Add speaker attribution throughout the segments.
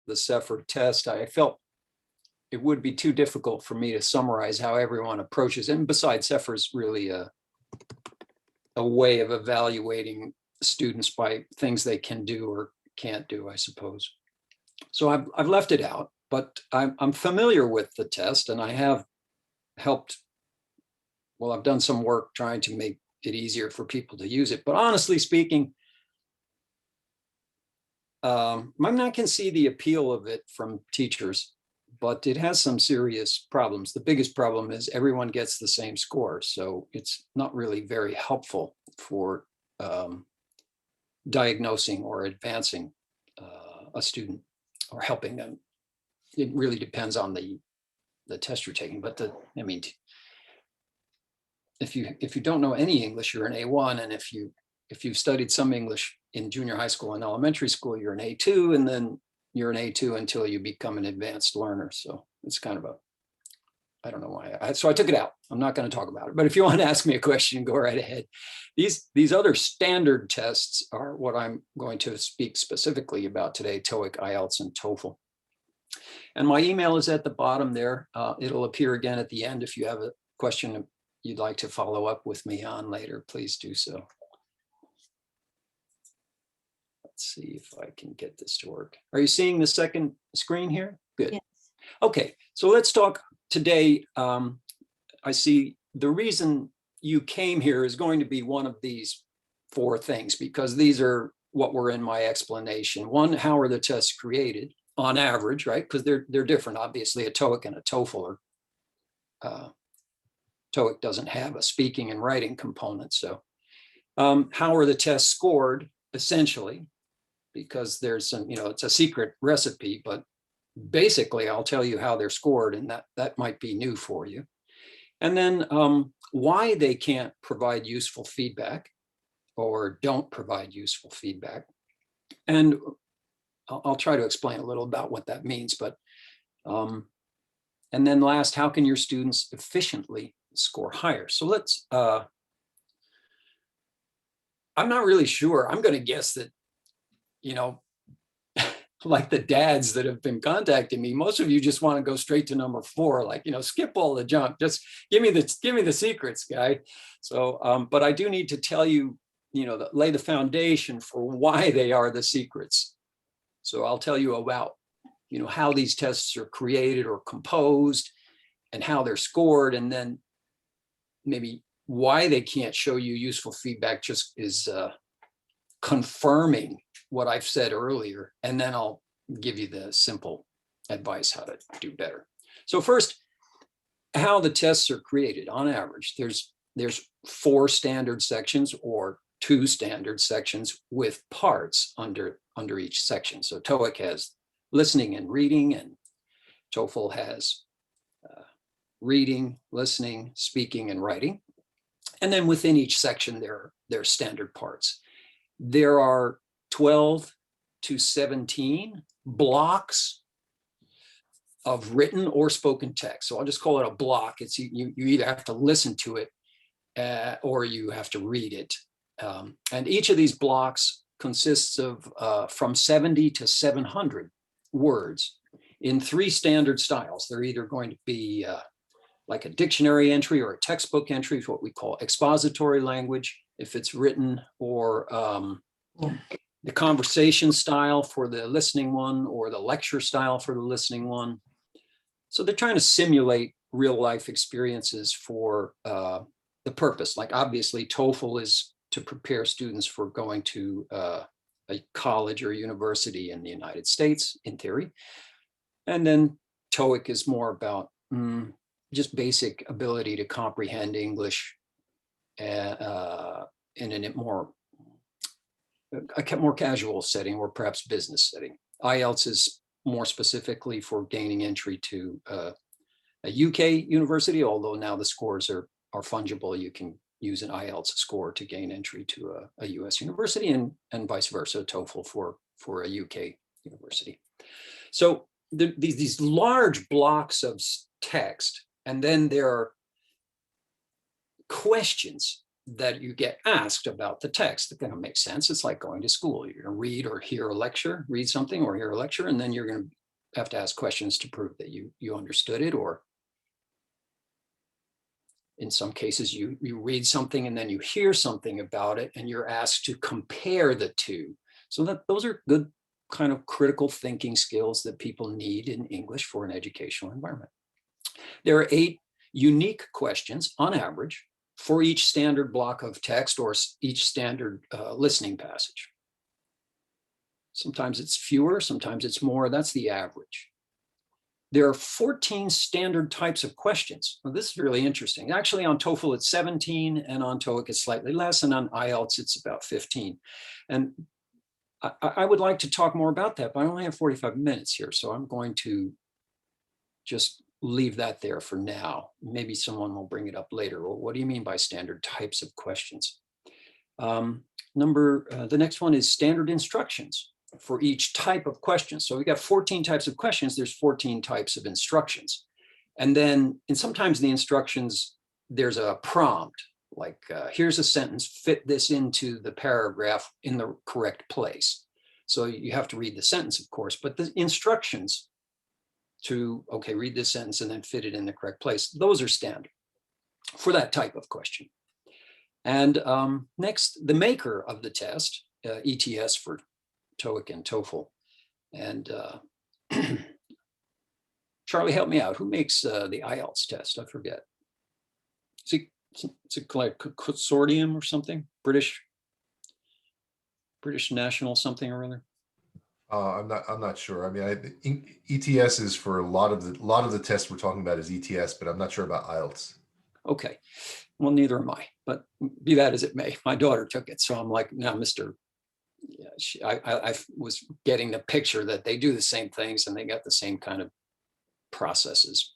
Speaker 1: the CEFR test, I felt it would be too difficult for me to summarize how everyone approaches. And besides, CEFR is really a way of evaluating students by things they can do or can't do, I suppose. So I've left it out, but I'm familiar with the test, and I have helped. Well, I've done some work trying to make it easier for people to use it. But honestly speaking, I can see the appeal of it from teachers, but it has some serious problems. The biggest problem is everyone gets the same score. So it's not really very helpful for diagnosing or advancing a student or helping them. It really depends on the test you're taking. But if you don't know any English, you're an A1, and if you've studied some English in junior high school and elementary school, you're an A2, and then you're an A2 until you become an advanced learner. So it's kind of I don't know why. So I took it out. I'm not going to talk about it. But if you want to ask me a question, go right ahead. These other standard tests are what I'm going to speak specifically about today: TOEIC, IELTS, and TOEFL. And my email is at the bottom there. It'll appear again at the end. If you have a question you'd like to follow up with me on later, please do so. Let's see if I can get this to work. Are you seeing the second screen here? Good. Yes. Okay, so let's talk today. I see the reason you came here is going to be one of these four things, because these are what were in my explanation. One, how are the tests created on average, right? Because they're different. Obviously, a TOEIC and a TOEFL are TOEIC doesn't have a speaking and writing component. So how are the tests scored, essentially? Because there's some, it's a secret recipe, but basically I'll tell you how they're scored, and that might be new for you. And then why they can't provide useful feedback or don't provide useful feedback. And I'll try to explain a little about what that means, but and then last, how can your students efficiently score higher? So let's, I'm not really sure. I'm going to guess that, like the dads that have been contacting me, most of you just want to go straight to number 4, like, skip all the junk, just give me the secrets, guy. So, but I do need to tell you, lay the foundation for why they are the secrets. So I'll tell you about, how these tests are created or composed and how they're scored, and then maybe why they can't show you useful feedback just is confirming what I've said earlier, and then I'll give you the simple advice how to do better. So first, how the tests are created on average. There's 4 standard sections or 2 standard sections with parts under each section. So TOEIC has listening and reading, and TOEFL has reading, listening, speaking, and writing. And then within each section, there are standard parts. There are 12 to 17 blocks of written or spoken text. So I'll just call it a block. It's you either have to listen to it or you have to read it. And each of these blocks consists of from 70 to 700 words in 3 standard styles. They're either going to be like a dictionary entry or a textbook entry, what we call expository language, if it's written, or the conversation style for the listening one, or the lecture style for the listening one. So they're trying to simulate real life experiences for the purpose. Like obviously TOEFL is to prepare students for going to a college or university in the United States, in theory. And then TOEIC is more about just basic ability to comprehend English in a more casual setting, or perhaps business setting. IELTS is more specifically for gaining entry to a UK university, although now the scores are fungible. You can use an IELTS score to gain entry to a US university, and vice versa, TOEFL for a UK university. So these large blocks of text, and then there are questions that you get asked about the text. That kind of makes sense. It's like going to school. You're going to read or hear a lecture, read something or hear a lecture, and then you're going to have to ask questions to prove that you understood it, or in some cases you read something and then you hear something about it and you're asked to compare the two. So that those are good kind of critical thinking skills that people need in English for an educational environment. There are 8 unique questions on average for each standard block of text or each standard listening passage. Sometimes it's fewer, sometimes it's more. That's the average. There are 14 standard types of questions. Well, this is really interesting. Actually, on TOEFL, it's 17, and on TOEIC, it's slightly less, and on IELTS, it's about 15. And I would like to talk more about that, but I only have 45 minutes here, so I'm going to just leave that there for now. Maybe someone will bring it up later. Well, what do you mean by standard types of questions? The next one is standard instructions for each type of question. So we got 14 types of questions. There's 14 types of instructions. And then, and sometimes the instructions, there's a prompt, like here's a sentence, fit this into the paragraph in the correct place. So you have to read the sentence, of course, but the instructions to, okay, read this sentence and then fit it in the correct place, those are standard for that type of question. And next, the maker of the test, ETS for TOEIC and TOEFL. And Charlie, help me out. Who makes the IELTS test? I forget. Is it like a consortium or something? British national something or other?
Speaker 2: I'm not sure. I mean, ETS is for a lot of the tests we're talking about is ETS, but I'm not sure about IELTS.
Speaker 1: Okay. Well, neither am I, but be that as it may, my daughter took it. So I'm like, now, Mr. Yeah, I was getting the picture that they do the same things and they got the same kind of processes.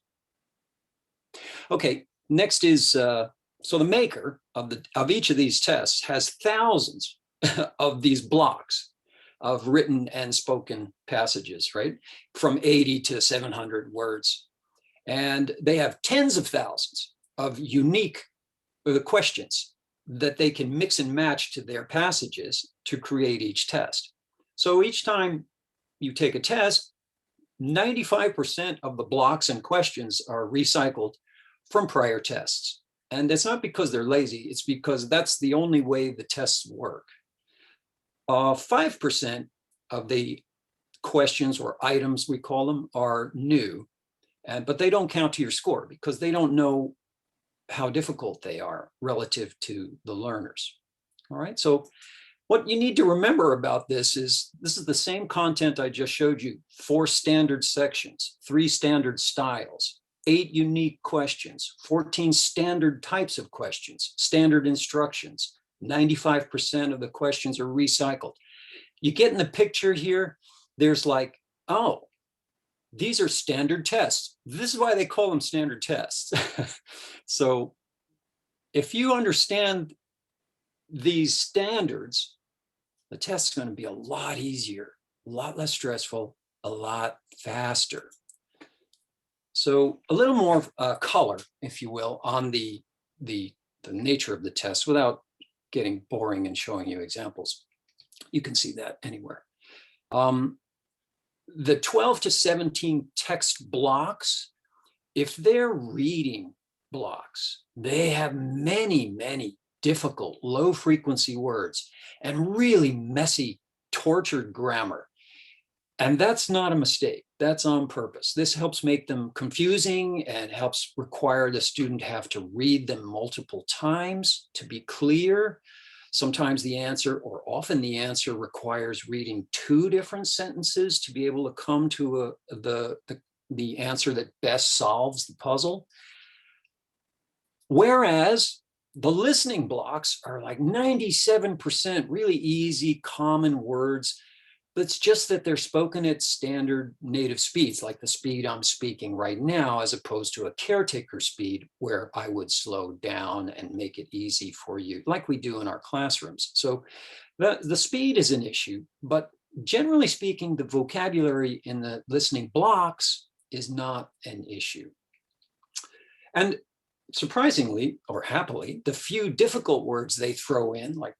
Speaker 1: Okay, next is, so the maker of each of these tests has thousands of these blocks of written and spoken passages, right? From 80 to 700 words. And they have tens of thousands of unique questions that they can mix and match to their passages to create each test. So each time you take a test, 95% of the blocks and questions are recycled from prior tests. And it's not because they're lazy, it's because that's the only way the tests work. 5% of the questions or items, we call them, are new, but they don't count to your score because they don't know how difficult they are relative to the learners. All right, so what you need to remember about this is the same content I just showed you: 4 standard sections, 3 standard styles, 8 unique questions, 14 standard types of questions, standard instructions. 95% of the questions are recycled. You get in the picture here, there's like, oh, these are standard tests. This is why they call them standard tests. So if you understand these standards, the test's going to be a lot easier, a lot less stressful, a lot faster. So a little more color, if you will, on the nature of the test without getting boring and showing you examples. You can see that anywhere. The 12 to 17 text blocks, if they're reading blocks, they have many, many difficult, low frequency words and really messy, tortured grammar. And that's not a mistake. That's on purpose. This helps make them confusing and helps require the student to have to read them multiple times to be clear. Sometimes the answer, or often the answer, requires reading 2 different sentences to be able to come to the answer that best solves the puzzle. Whereas the listening blocks are like 97% really easy, common words. But it's just that they're spoken at standard native speeds, like the speed I'm speaking right now, as opposed to a caretaker speed where I would slow down and make it easy for you, like we do in our classrooms. So the speed is an issue, but generally speaking, the vocabulary in the listening blocks is not an issue. And surprisingly, or happily, the few difficult words they throw in, like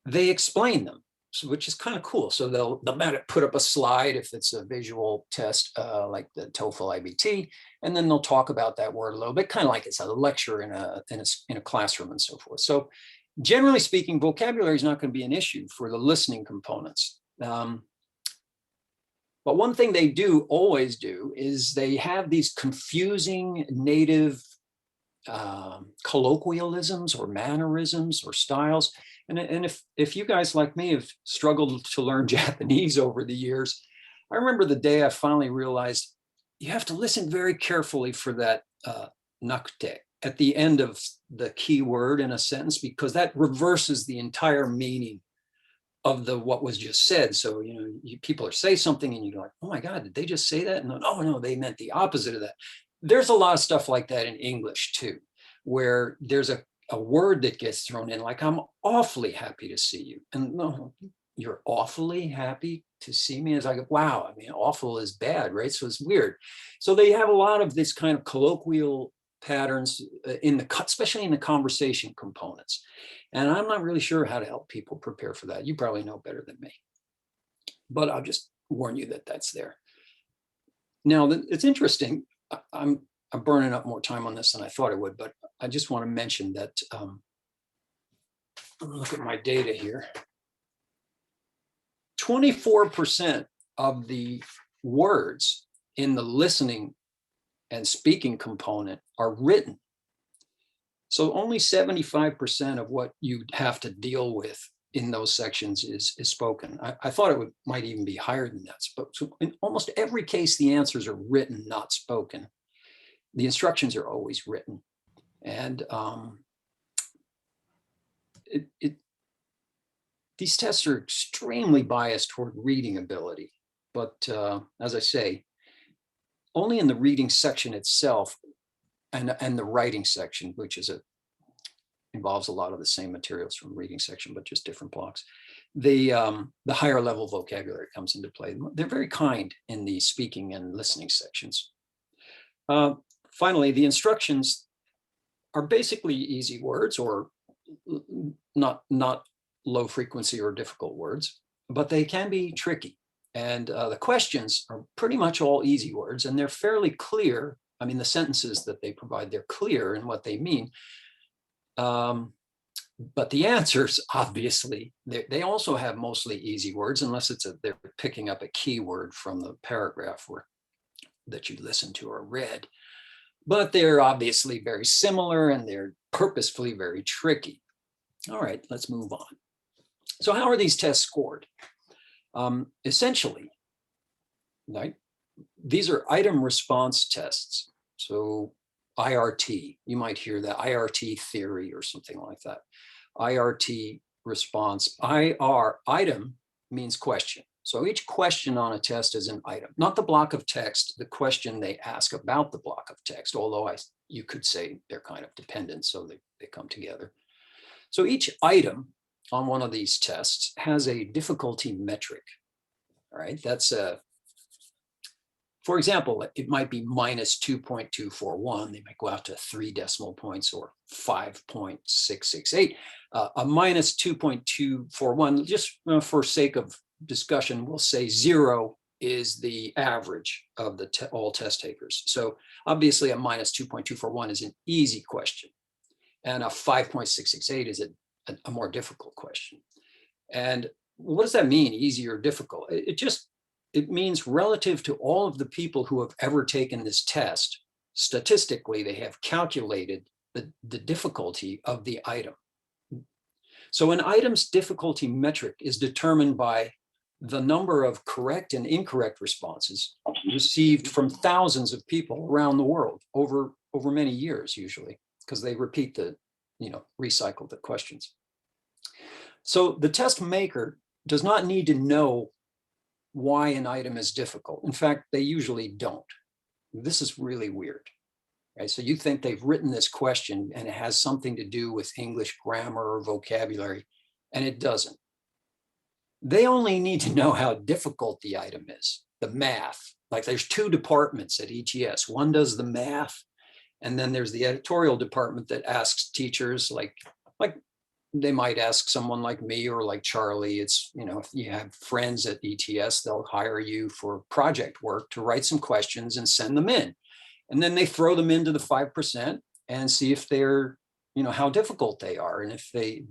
Speaker 1: they explain them. which is kind of cool. So they'll put up a slide if it's a visual test, like the TOEFL IBT, and then they'll talk about that word a little bit, kind of like it's a lecture in a classroom and so forth. So generally speaking, vocabulary is not going to be an issue for the listening components. But one thing they always do is they have these confusing native colloquialisms or mannerisms or styles. And if you guys like me have struggled to learn Japanese over the years, I remember the day I finally realized you have to listen very carefully for that nakute at the end of the key word in a sentence, because that reverses the entire meaning of what was just said. So, people are say something and you're like, oh my God, did they just say that? And then, oh no, they meant the opposite of that. There's a lot of stuff like that in English too, where there's a word that gets thrown in, like, I'm awfully happy to see you. And no, you're awfully happy to see me? It's like, wow, I mean, awful is bad, right? So it's weird. So they have a lot of this kind of colloquial patterns especially in the conversation components. And I'm not really sure how to help people prepare for that. You probably know better than me, but I'll just warn you that that's there. Now, it's interesting. I'm burning up more time on this than I thought I would, but I just want to mention that, look at my data here. 24% of the words in the listening and speaking component are written. So only 75% of what you have to deal with in those sections is spoken. I thought it might even be higher than that. But so in almost every case, the answers are written, not spoken. The instructions are always written. And these tests are extremely biased toward reading ability. But as I say, only in the reading section itself and the writing section, which involves a lot of the same materials from the reading section, but just different blocks. The higher level vocabulary comes into play. They're very kind in the speaking and listening sections. Finally, the instructions are basically easy words, or not low frequency or difficult words, but they can be tricky. And the questions are pretty much all easy words, and they're fairly clear. I mean, the sentences that they provide, they're clear in what they mean. But the answers, obviously, they also have mostly easy words, unless they're picking up a keyword from the paragraph that you listened to or read. But they're obviously very similar, and they're purposefully very tricky. All right, let's move on. So how are these tests scored? Essentially, right, these are item response tests. So IRT, you might hear that, IRT theory or something like that. IRT response. Item means question. So each question on a test is an item, not the block of text, the question they ask about the block of text, although you could say they're kind of dependent, so they come together. So each item on one of these tests has a difficulty metric. All right, that's for example, it might be minus 2.241. They might go out to 3 decimal points, or 5.668. A minus 2.241, just for sake of discussion, we'll say 0 is the average of all test takers. So obviously a minus 2.241 is an easy question, and a 5.668 is a more difficult question. And what does that mean, easy or difficult? It means relative to all of the people who have ever taken this test, statistically, they have calculated the difficulty of the item. So an item's difficulty metric is determined by the number of correct and incorrect responses received from thousands of people around the world over many years, usually, because they repeat recycle the questions. So the test maker does not need to know why an item is difficult. In fact, they usually don't. This is really weird, right? So you think they've written this question and it has something to do with English grammar or vocabulary, and it doesn't. They only need to know how difficult the item is, the math. Like, there's 2 departments at ETS. One does the math, and then there's the editorial department that asks teachers, like they might ask someone like me or like Charlie. It's, you know, if you have friends at ETS, they'll hire you for project work to write some questions and send them in. And then they throw them into the 5% and see if they're, you know, how difficult they are. And if they,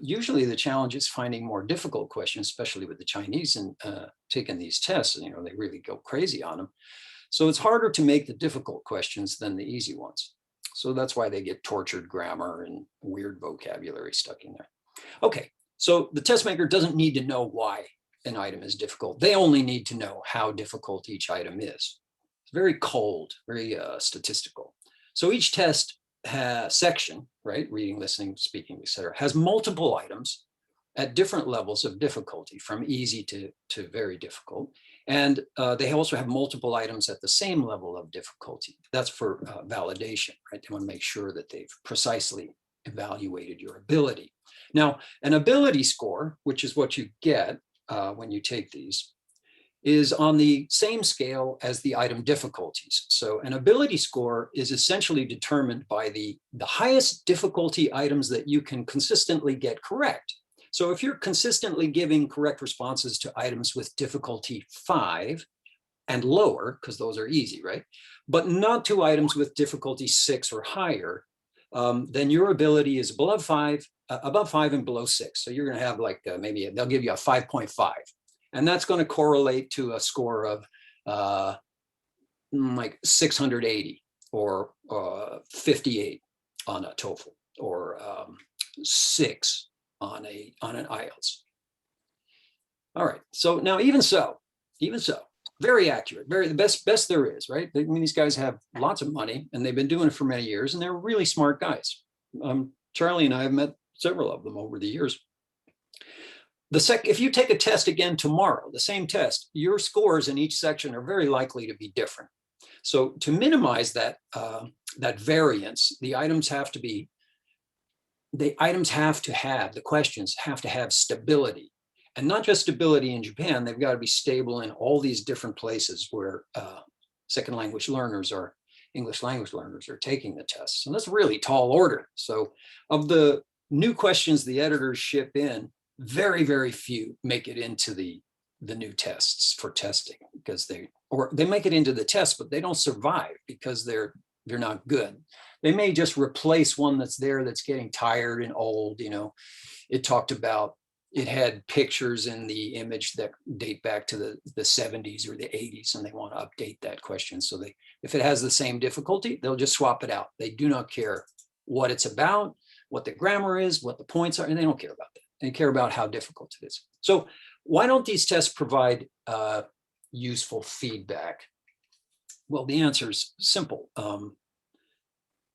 Speaker 1: usually the challenge is finding more difficult questions, especially with the Chinese and taking these tests, and, you know, they really go crazy on them. So it's harder to make the difficult questions than the easy ones. So that's why they get tortured grammar and weird vocabulary stuck in there. Okay, so the test maker doesn't need to know why an item is difficult. They only need to know how difficult each item is. It's very cold, very statistical. So each test section, right, reading, listening, speaking, etc., has multiple items at different levels of difficulty, from easy to very difficult. And they also have multiple items at the same level of difficulty. That's for validation, right? They want to make sure that they've precisely evaluated your ability. Now, an ability score, which is what you get when you take these, is on the same scale as the item difficulties. So an ability score is essentially determined by the highest difficulty items that you can consistently get correct. So if you're consistently giving correct responses to items with difficulty 5 and lower, because those are easy, right? But not to items with difficulty 6 or higher, then your ability is above 5 and below 6. So you're going to have like maybe they'll give you a 5.5. And that's going to correlate to a score of like 680 or 58 on a TOEFL, or 6 on an IELTS. All right. So now, even so, very accurate, the best there is, right? I mean, these guys have lots of money and they've been doing it for many years, and they're really smart guys. Charlie and I have met several of them over the years. If you take a test again tomorrow, the same test, your scores in each section are very likely to be different. So to minimize that variance, the questions have to have stability, and not just stability in Japan. They've got to be stable in all these different places where second language learners or English language learners are taking the tests. And that's a really tall order. So of the new questions the editors ship in, very, very few make it into the new tests for testing, because they make it into the test, but they don't survive because they're not good. They may just replace one that's there that's getting tired and old. You know, it had pictures in the image that date back to the 70s or the 80s, and they want to update that question. So if it has the same difficulty, they'll just swap it out. They do not care what it's about, what the grammar is, what the points are, and they don't care about that. They care about how difficult it is. So why don't these tests provide useful feedback? Well, the answer is simple.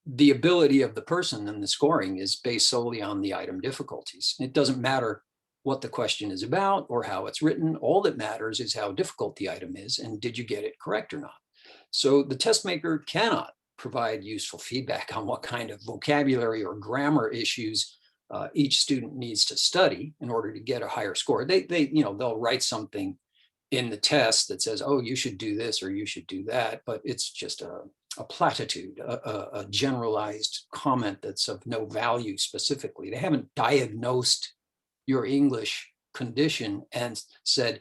Speaker 1: The ability of the person and the scoring is based solely on the item difficulties. It doesn't matter what the question is about or how it's written. All that matters is how difficult the item is, and did you get it correct or not? So the test maker cannot provide useful feedback on what kind of vocabulary or grammar issues each student needs to study in order to get a higher score. They'll write something in the test that says, oh, you should do this or you should do that, but it's just a platitude, a generalized comment that's of no value specifically. They haven't diagnosed your English condition and said,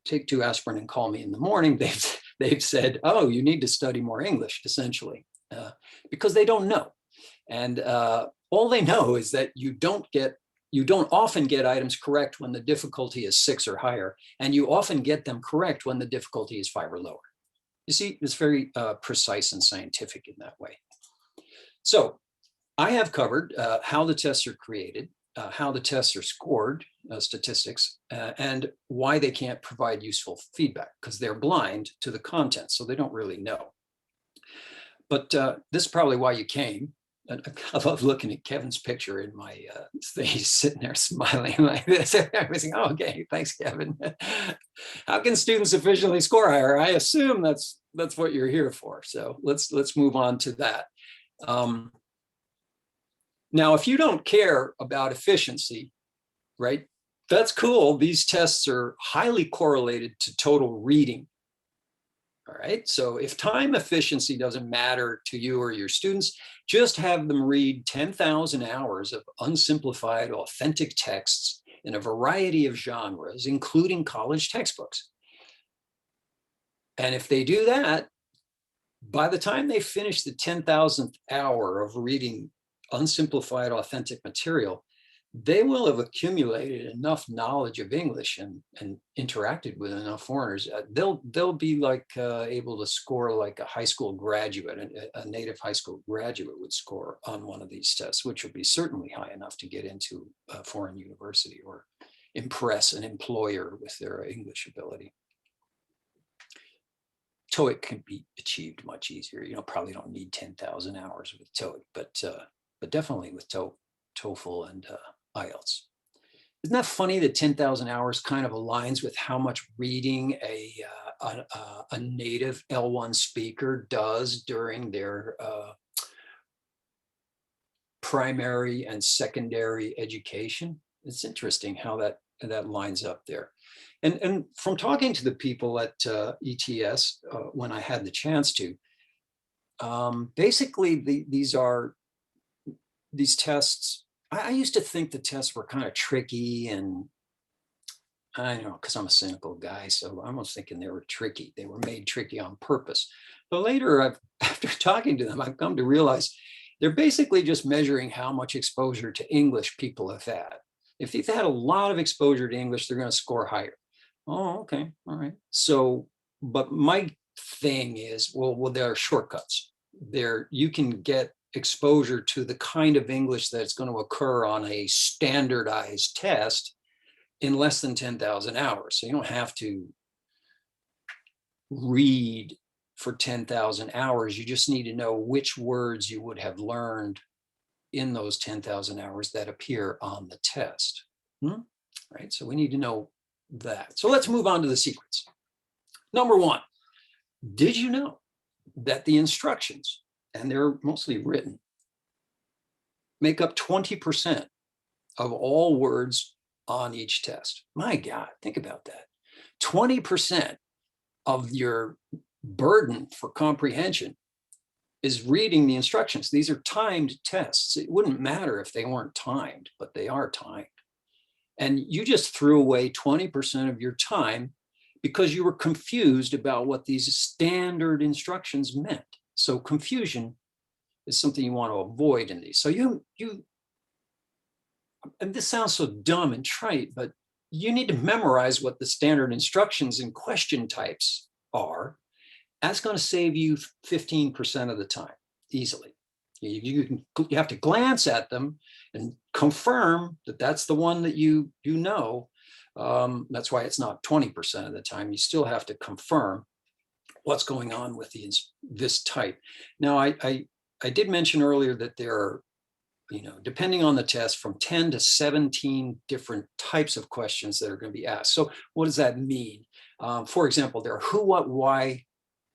Speaker 1: take 2 aspirin and call me in the morning. They've said, oh, you need to study more English, essentially, because they don't know. And all they know is that you don't often get items correct when the difficulty is 6 or higher, and you often get them correct when the difficulty is 5 or lower. You see, it's very precise and scientific in that way. So I have covered how the tests are created, how the tests are scored, statistics, and why they can't provide useful feedback, because they're blind to the content, so they don't really know. But this is probably why you came. I love looking at Kevin's picture in my thing. He's sitting there smiling like this. I was thinking, oh, okay, thanks, Kevin. How can students efficiently score higher? I assume that's what you're here for. So let's move on to that. Now, if you don't care about efficiency, right, that's cool. These tests are highly correlated to total reading. All right, so if time efficiency doesn't matter to you or your students, just have them read 10,000 hours of unsimplified, authentic texts in a variety of genres, including college textbooks. And if they do that, by the time they finish the 10,000th hour of reading unsimplified, authentic material, they will have accumulated enough knowledge of English and interacted with enough foreigners. They'll be like able to score like a high school graduate, a native high school graduate would score on one of these tests, which would be certainly high enough to get into a foreign university or impress an employer with their English ability. TOEIC can be achieved much easier. You know, probably don't need 10,000 hours with TOEIC, but definitely with TOEFL and IELTS. Isn't that funny that 10,000 hours kind of aligns with how much reading a native L1 speaker does during their primary and secondary education? It's interesting how that lines up there. And from talking to the people at ETS when I had the chance to, basically these tests, I used to think the tests were kind of tricky, and I don't know, because I'm a cynical guy, so I was thinking they were tricky. They were made tricky on purpose. But later, after talking to them, I've come to realize they're basically just measuring how much exposure to English people have had. If they've had a lot of exposure to English, they're going to score higher. Oh, okay, all right. So, but my thing is, well, there are shortcuts. You can get exposure to the kind of English that's going to occur on a standardized test in less than 10,000 hours. So you don't have to read for 10,000 hours. You just need to know which words you would have learned in those 10,000 hours that appear on the test. Right? So we need to know that. So let's move on to the secrets. Number one, did you know that the instructions, and they're mostly written, make up 20% of all words on each test? My God, think about that. 20% of your burden for comprehension is reading the instructions. These are timed tests. It wouldn't matter if they weren't timed, but they are timed. And you just threw away 20% of your time because you were confused about what these standard instructions meant. So confusion is something you want to avoid in these. So and this sounds so dumb and trite, but you need to memorize what the standard instructions and question types are. That's going to save you 15% of the time easily. You have to glance at them and confirm that that's the one that you know. That's why it's not 20% of the time. You still have to confirm what's going on with this type. Now, I did mention earlier that there are, depending on the test, from 10 to 17 different types of questions that are going to be asked. So what does that mean? For example, there are who, what, why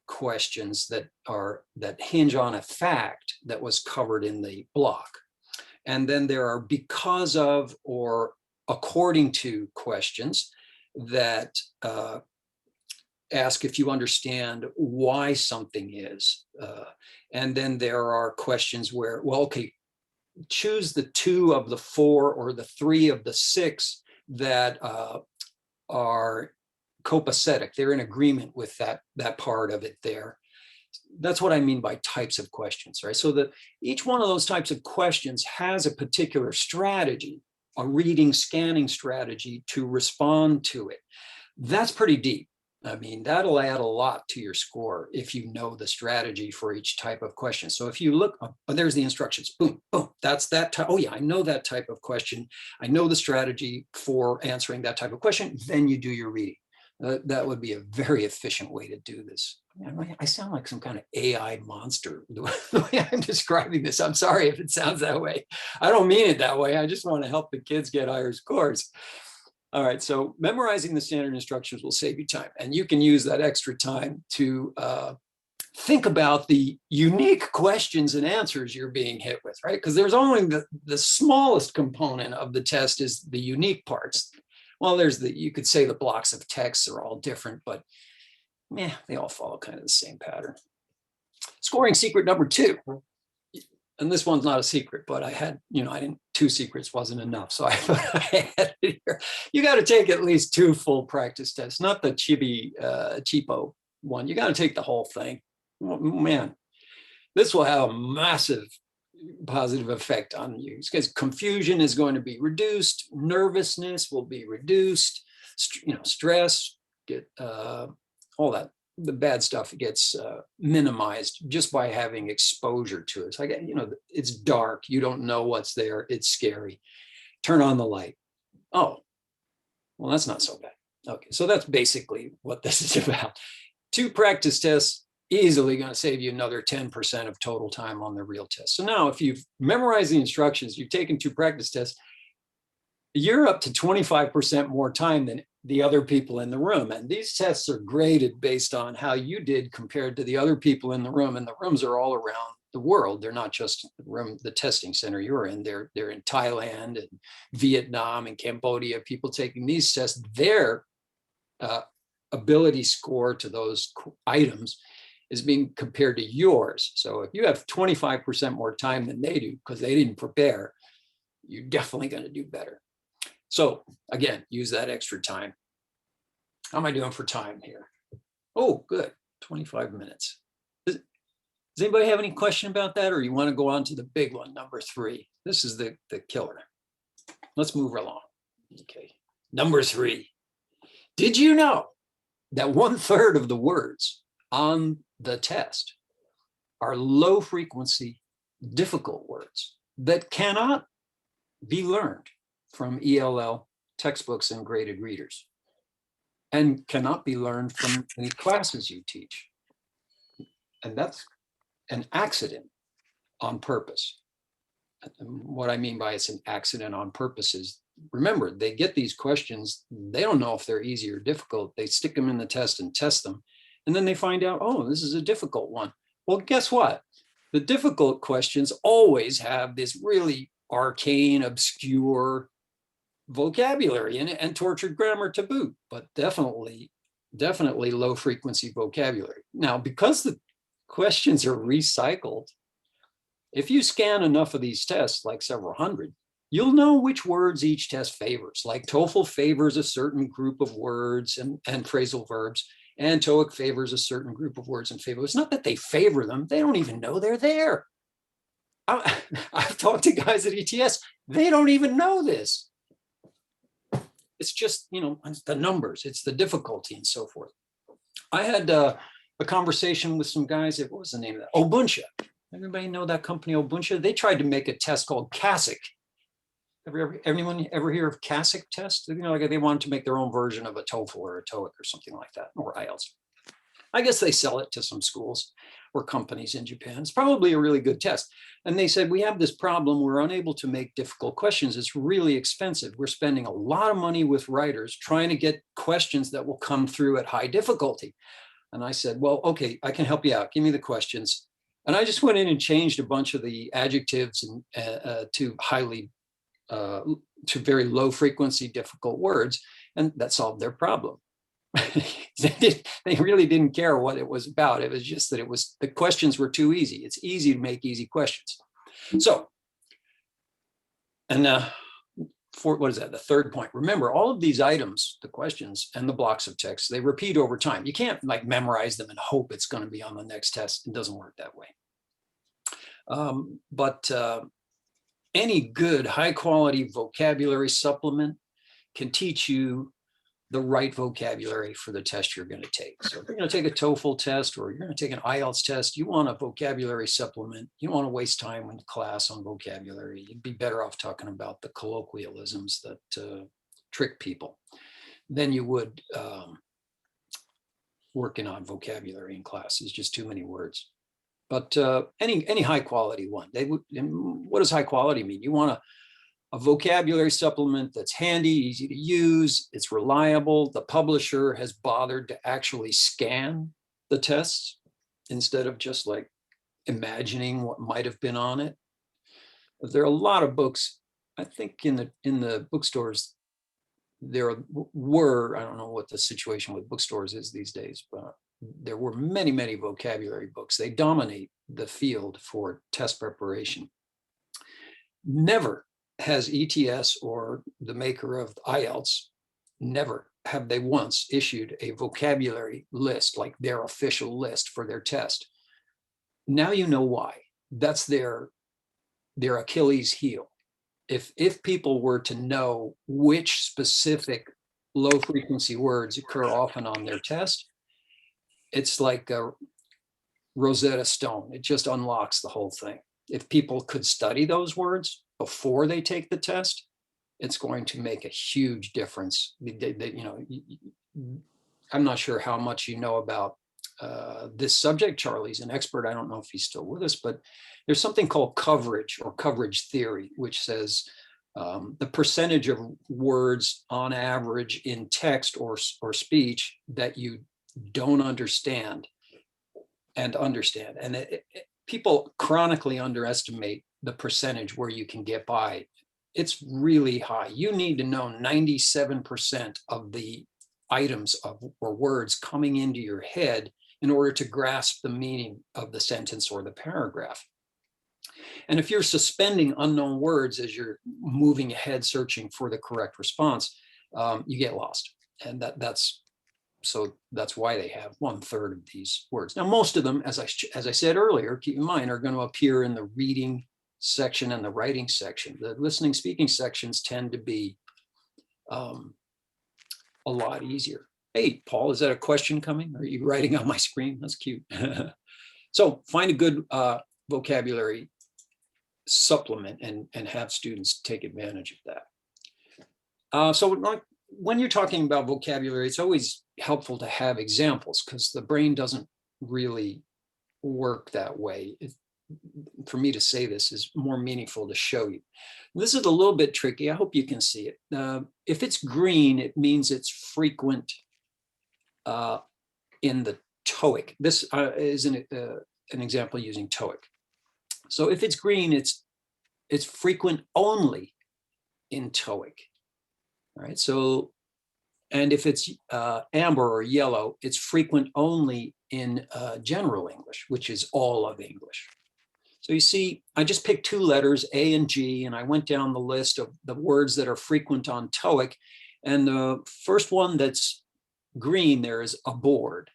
Speaker 1: questions that hinge on a fact that was covered in the block. And then there are because of or according to questions that ask if you understand why something is. And then there are questions where, well, okay, choose the 2 of the 4 or the 3 of the 6 that are copacetic. They're in agreement with that part of it there. That's what I mean by types of questions, right? So that each one of those types of questions has a particular strategy, a reading scanning strategy to respond to it. That's pretty deep. I mean, that'll add a lot to your score if you know the strategy for each type of question. So if you look, there's the instructions, boom, boom, that's that type. Oh yeah, I know that type of question. I know the strategy for answering that type of question. Then you do your reading. That would be a very efficient way to do this. I sound like some kind of AI monster the way I'm describing this. I'm sorry if it sounds that way. I don't mean it that way. I just want to help the kids get higher scores. All right, so memorizing the standard instructions will save you time, and you can use that extra time to think about the unique questions and answers you're being hit with, right? Because there's only the smallest component of the test is the unique parts. Well, you could say the blocks of text are all different, but they all follow kind of the same pattern. Scoring secret number 2. And this one's not a secret, but I had, I didn't, 2 secrets wasn't enough. So I had it here. You got to take at least 2 full practice tests, not the cheapo one. You got to take the whole thing. Man, this will have a massive positive effect on you because confusion is going to be reduced. Nervousness will be reduced. Stress, get all that. The bad stuff gets minimized just by having exposure to it. It's like, it's dark. You don't know what's there. It's scary. Turn on the light. Oh, well, that's not so bad. Okay, so that's basically what this is about. 2 practice tests, easily going to save you another 10% of total time on the real test. So now if you've memorized the instructions, you've taken 2 practice tests, you're up to 25% more time than the other people in the room. And these tests are graded based on how you did compared to the other people in the room. And the rooms are all around the world. They're not just the testing center you're in. They're in Thailand and Vietnam and Cambodia. People taking these tests, their ability score to those items is being compared to yours. So if you have 25% more time than they do because they didn't prepare, you're definitely going to do better. So again, use that extra time. How am I doing for time here? Oh, good. 25 minutes. Does anybody have any question about that, or you want to go on to the big one, number 3? This is the killer. Let's move along. Okay. Number 3. Did you know that 1/3 of the words on the test are low frequency, difficult words that cannot be learned from ELL textbooks and graded readers, and cannot be learned from any classes you teach? And that's an accident on purpose. And what I mean by it's an accident on purpose is, remember, they get these questions, they don't know if they're easy or difficult. They stick them in the test and test them. And then they find out, oh, this is a difficult one. Well, guess what? The difficult questions always have this really arcane, obscure vocabulary in it and tortured grammar to boot, but definitely low frequency vocabulary. Now, because the questions are recycled, if you scan enough of these tests, like several hundred, you'll know which words each test favors. Like TOEFL favors a certain group of words and phrasal verbs, and TOEIC favors a certain group of words and phrasal. It's not that they favor them, they don't even know they're there. I've talked to guys at ETS, they don't even know this. It's just, it's the numbers, it's the difficulty and so forth. I had a conversation with some guys at, what was the name of that? Ubuntu. Everybody know that company, Ubuntu? They tried to make a test called CASIC. Anyone ever hear of CASIC test? Like they wanted to make their own version of a TOEFL or a TOEIC or something like that, or IELTS. I guess they sell it to some schools or companies in Japan. It's probably a really good test. And they said, we have this problem. We're unable to make difficult questions. It's really expensive. We're spending a lot of money with writers trying to get questions that will come through at high difficulty. And I said, well, okay, I can help you out. Give me the questions. And I just went in and changed a bunch of the adjectives to very low frequency, difficult words. And that solved their problem. They really didn't care what it was about. It was just that the questions were too easy. It's easy to make easy questions. So, and what is that? The third point. Remember, all of these items, the questions and the blocks of text, they repeat over time. You can't like memorize them and hope it's going to be on the next test. It doesn't work that way. But any good high quality vocabulary supplement can teach you the right vocabulary for the test you're going to take. So if you're going to take a TOEFL test or you're going to take an IELTS test, you want a vocabulary supplement. You don't want to waste time in class on vocabulary. You'd be better off talking about the colloquialisms that trick people than you would working on vocabulary in class. It's just too many words. But any high quality one, what does high quality mean? You want a vocabulary supplement that's handy, easy to use, it's reliable. The publisher has bothered to actually scan the tests instead of just like imagining what might have been on it. But there are a lot of books, I think in the bookstores, there were, I don't know what the situation with bookstores is these days, but there were many, many vocabulary books. They dominate the field for test preparation. Never has ETS or the maker of IELTS, never have they once issued a vocabulary list, like their official list for their test. Now you know why. That's their Achilles heel. If people were to know which specific low frequency words occur often on their test, it's like a Rosetta Stone. It just unlocks the whole thing. If people could study those words before they take the test, it's going to make a huge difference. I'm not sure how much you know about this subject. Charlie's an expert. I don't know if he's still with us, but there's something called coverage or coverage theory, which says the percentage of words on average in text or speech that you don't understand and understand. And people chronically underestimate the percentage where you can get by. It's really high. You need to know 97% of the items or words coming into your head in order to grasp the meaning of the sentence or the paragraph. And if you're suspending unknown words as you're moving ahead searching for the correct response, you get lost. And that's why they have 1/3 of these words. Now, most of them, as I said earlier, keep in mind, are going to appear in the reading section and the writing section. The listening speaking sections tend to be a lot easier. Hey, Paul, is that a question coming? Are you writing on my screen? That's cute. So find a good vocabulary supplement and have students take advantage of that. So like, when you're talking about vocabulary, it's always helpful to have examples because the brain doesn't really work that way. For me to say this is more meaningful to show you. This is a little bit tricky. I hope you can see it. If it's green, it means it's frequent in the TOEIC. This is an example using TOEIC. So if it's green, it's frequent only in TOEIC. All right. So, and if it's amber or yellow, it's frequent only in general English, which is all of English. So you see, I just picked 2 letters, A and G, and I went down the list of the words that are frequent on TOEIC. And the first one that's green there is aboard.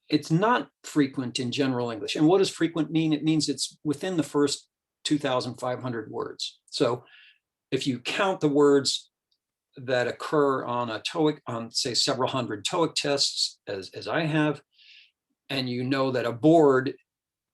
Speaker 1: It's not frequent in general English. And what does frequent mean? It means it's within the first 2,500 words. So if you count the words that occur on a TOEIC, on say several hundred TOEIC tests, as I have, and you know that aboard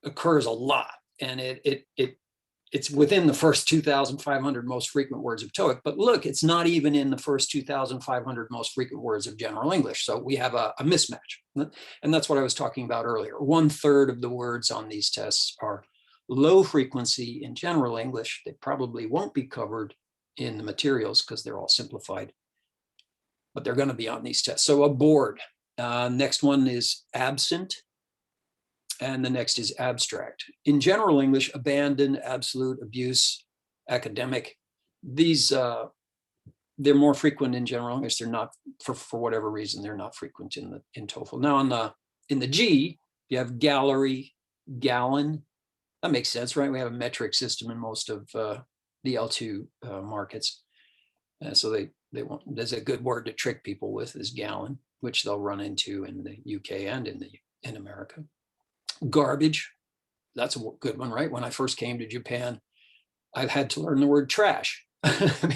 Speaker 1: occurs a lot, and it's within the first 2,500 most frequent words of TOEIC, but look, it's not even in the first 2,500 most frequent words of general English. So we have a mismatch. And that's what I was talking about earlier. 1/3 of the words on these tests are low frequency in general English. They probably won't be covered in the materials because they're all simplified, but they're going to be on these tests. So aboard. Next one is absent. And the next is abstract. In general English, abandon, absolute, abuse, academic. These, they're more frequent in general English. They're not, for whatever reason, they're not frequent in TOEFL. Now in the G, you have gallery, gallon. That makes sense, right? We have a metric system in most of the L2 markets. So they want, there's a good word to trick people with is gallon, which they'll run into in the UK and in America. Garbage, that's a good one, right? When I first came to Japan, I've had to learn the word trash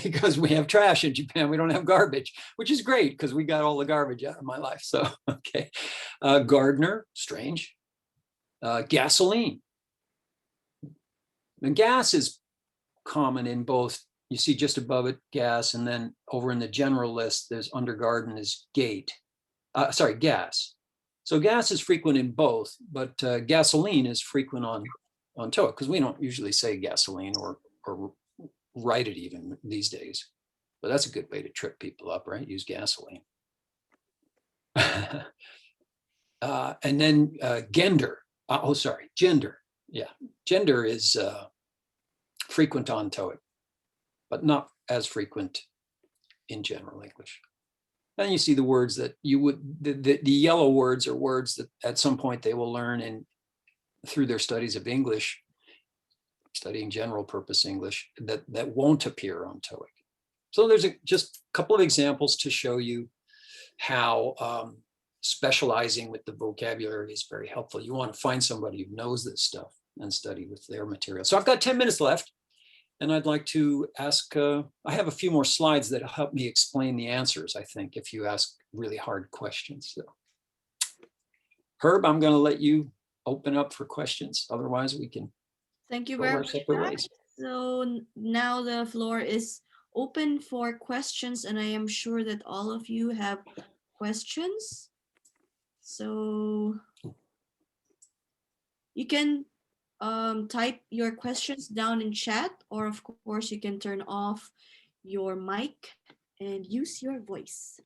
Speaker 1: because we have trash in Japan. We don't have garbage, which is great because we got all the garbage out of my life. So, okay. Gardener, strange. Gasoline. And gas is common in both. You see just above it, gas, and then over in the general list, there's under garden is gas. So gas is frequent in both, but gasoline is frequent on TOEIC because we don't usually say gasoline or write it even these days. But that's a good way to trip people up, right? Use gasoline. And then gender. Gender. Yeah, gender is frequent on TOEIC, but not as frequent in general English. Then you see the words that you would, the yellow words are words that at some point they will learn through their studies of English, studying general purpose English, that won't appear on TOEIC. So there's just a couple of examples to show you how specializing with the vocabulary is very helpful. You want to find somebody who knows this stuff and study with their material. So I've got 10 minutes left. And I'd like to ask, I have a few more slides that help me explain the answers, I think, if you ask really hard questions. So, Herb, I'm going to let you open up for questions. Otherwise, we can
Speaker 3: Thank you
Speaker 1: go
Speaker 3: very
Speaker 1: our
Speaker 3: much,
Speaker 1: separate
Speaker 3: Jack.
Speaker 1: ways.
Speaker 3: So now the floor is open for questions, and I am sure that all of you have questions. So you can type your questions down in chat, or of course you can turn off your mic and use your voice.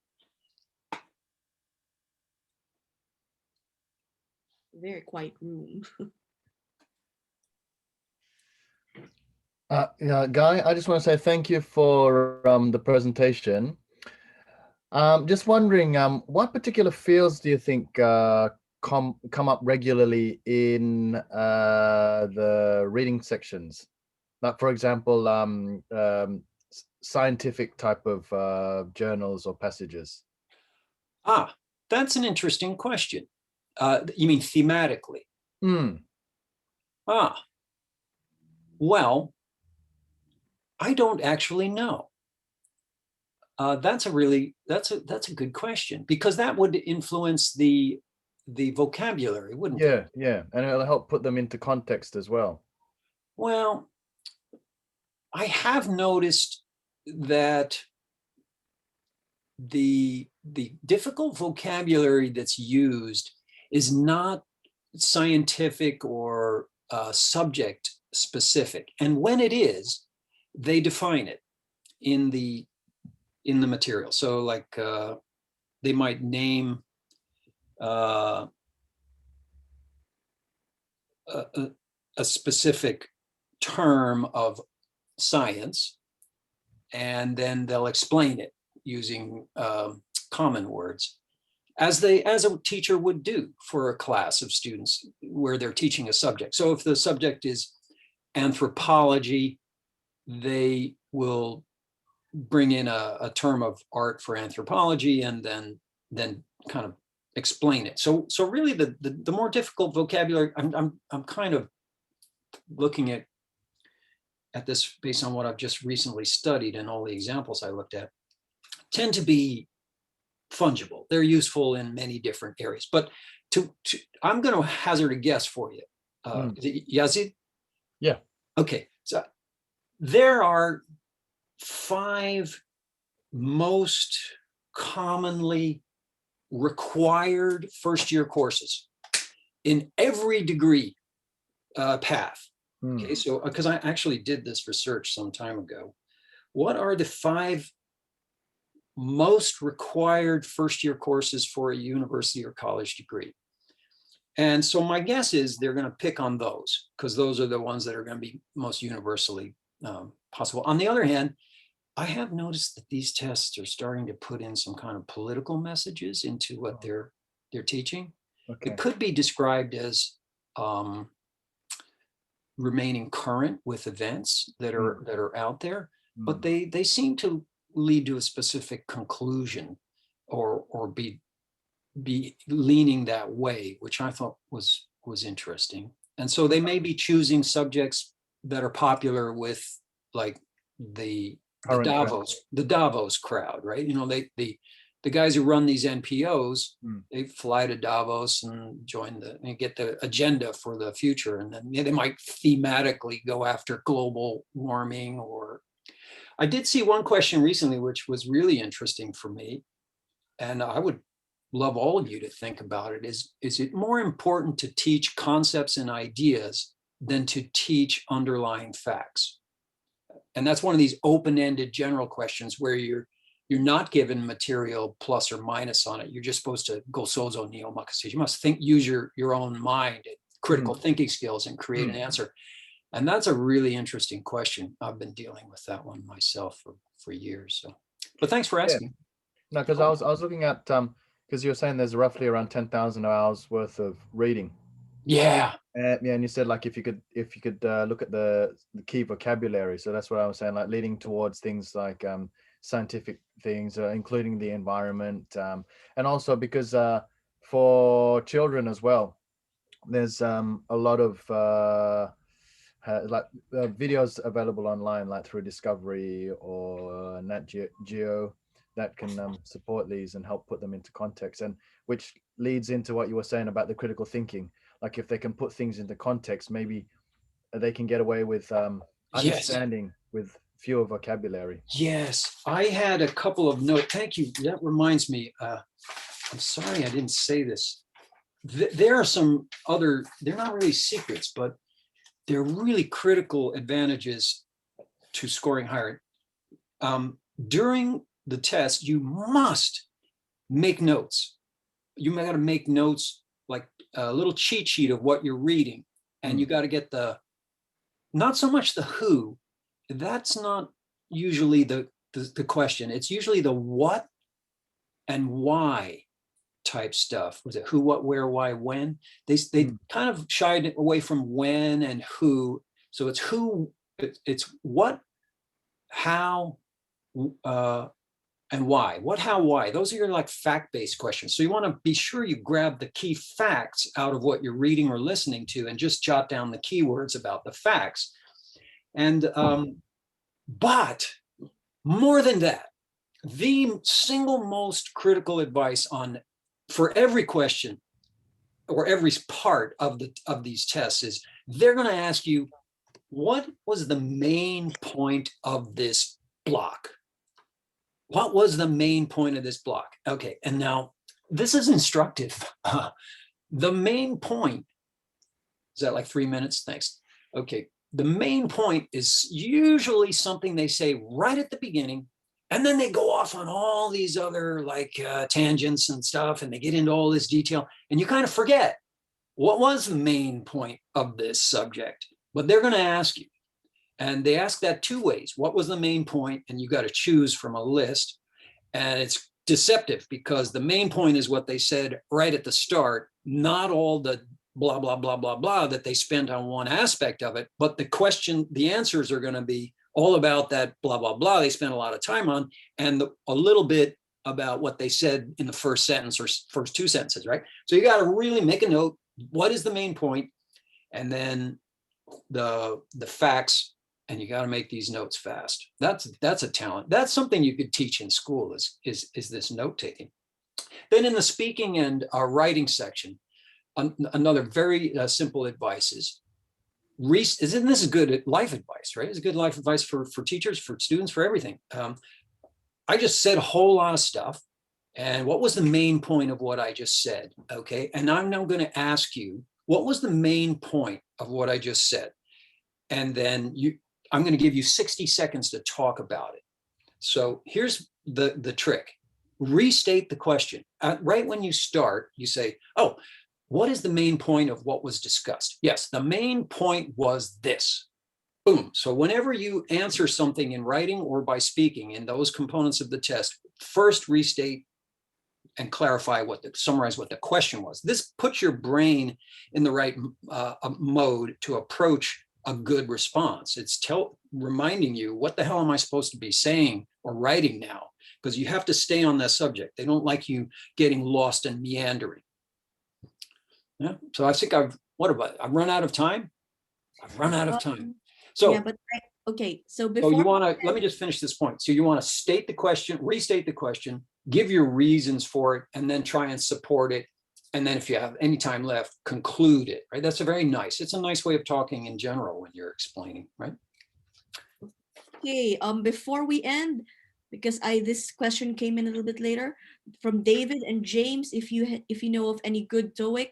Speaker 3: Very quiet room.
Speaker 4: Yeah, Guy, I just want to say thank you for the presentation. Just wondering, what particular fields do you think come up regularly in the reading sections? Like, for example, scientific type of journals or passages.
Speaker 1: That's an interesting question. You mean thematically? Well, I don't actually know. That's a good question, because that would influence the vocabulary, wouldn't it?
Speaker 4: Yeah, and it'll help put them into context as well.
Speaker 1: Well, I have noticed that the difficult vocabulary that's used is not scientific or subject specific, and when it is, they define it in the material. So like they might name a specific term of science, and then they'll explain it using common words, as a teacher would do for a class of students where they're teaching a subject. So if the subject is anthropology, they will bring in a term of art for anthropology and then kind of explain it. So really the more difficult vocabulary, I'm kind of looking at this based on what I've just recently studied, and all the examples I looked at tend to be fungible. They're useful in many different areas. But I'm going to hazard a guess for you. Is it Yazid?
Speaker 4: Yeah.
Speaker 1: Okay. So there are 5 most commonly required first-year courses in every degree path. Okay, so because I actually did this research some time ago, what are the 5 most required first-year courses for a university or college degree? And so my guess is they're going to pick on those, because those are the ones that are going to be most universally possible. On the other hand, I have noticed that these tests are starting to put in some kind of political messages into what they're teaching.
Speaker 4: Okay.
Speaker 1: It could be described as remaining current with events that are out there, but they seem to lead to a specific conclusion, or be leaning that way, which I thought was interesting. And so they may be choosing subjects that are popular with, like, the Davos crowd, right? You know, the guys who run these NPOs, they fly to Davos and get the agenda for the future, and then they might thematically go after global warming. Or I did see one question recently which was really interesting for me, and I would love all of you to think about it. Is it more important to teach concepts and ideas than to teach underlying facts? And that's one of these open-ended general questions where you're not given material plus or minus on it. You're just supposed to go sozo neo makase. You must use your own mind, critical thinking skills, and create an answer. And that's a really interesting question. I've been dealing with that one myself for years. So, but thanks for asking.
Speaker 4: No, because I was looking at because you were saying there's roughly around 10,000 hours worth of reading.
Speaker 1: Yeah.
Speaker 4: Yeah, and you said like if you could look at the key vocabulary. So that's what I was saying, like leading towards things like scientific things, including the environment, and also because for children as well, there's a lot of videos available online, like through Discovery or Nat Geo, that can support these and help put them into context, and which leads into what you were saying about the critical thinking. Like if they can put things into context, maybe they can get away with
Speaker 1: Yes.
Speaker 4: understanding with fewer vocabulary.
Speaker 1: Yes. I had a couple of notes. Thank you. That reminds me. I'm sorry I didn't say this. There are some other, they're not really secrets, but they're really critical advantages to scoring higher. During the test, you must make notes. You got to make notes, like a little cheat sheet of what you're reading. And you got to get not so much the who, that's not usually the question. It's usually the what and why type stuff. Was it who, what, where, why, when? They kind of shied away from when and who. So it's who, it's what, how, and why. What, how, why. Those are your like fact-based questions. So you want to be sure you grab the key facts out of what you're reading or listening to and just jot down the keywords about the facts. And but more than that, the single most critical advice for every question or every part of these tests is they're going to ask you, what was the main point of this block? What was the main point of this block? Okay, and now this is instructive. The main point, is that like 3 minutes? Thanks. Okay, the main point is usually something they say right at the beginning, and then they go off on all these other like tangents and stuff, and they get into all this detail, and you kind of forget what was the main point of this subject. But they're going to ask you, and they ask that two ways. What was the main point? And you got to choose from a list, and it's deceptive because the main point is what they said right at the start, not all the blah, blah, blah, blah, blah that they spent on one aspect of it. But the answers are going to be all about that blah, blah, blah they spent a lot of time on, and a little bit about what they said in the first sentence or first two sentences, right? So you got to really make a note. What is the main point? And then the facts, and you got to make these notes fast. That's a talent. That's something you could teach in school is this note taking. Then in the speaking and writing section, another very simple advice is, isn't this good life advice, right? It's good life advice for teachers, for students, for everything. I just said a whole lot of stuff. And what was the main point of what I just said? Okay. And I'm now going to ask you, what was the main point of what I just said? And then I'm going to give you 60 seconds to talk about it. So here's the trick. Restate the question. Right when you start, you say, oh, what is the main point of what was discussed? Yes, the main point was this. Boom. So whenever you answer something in writing or by speaking in those components of the test, first restate and summarize what the question was. This puts your brain in the right mode to approach a good response. It's reminding you, what the hell am I supposed to be saying or writing now? Because you have to stay on that subject. They don't like you getting lost and meandering. Yeah. So I think I've run out of time? I've run out of time. So
Speaker 3: yeah, but okay. So
Speaker 1: before let me just finish this point. So you want to state the question, restate the question, give your reasons for it, and then try and support it. And then if you have any time left, conclude it, right? It's a nice way of talking in general when you're explaining, right?
Speaker 3: Okay, before we end, because this question came in a little bit later from David and James, if you know of any good TOEIC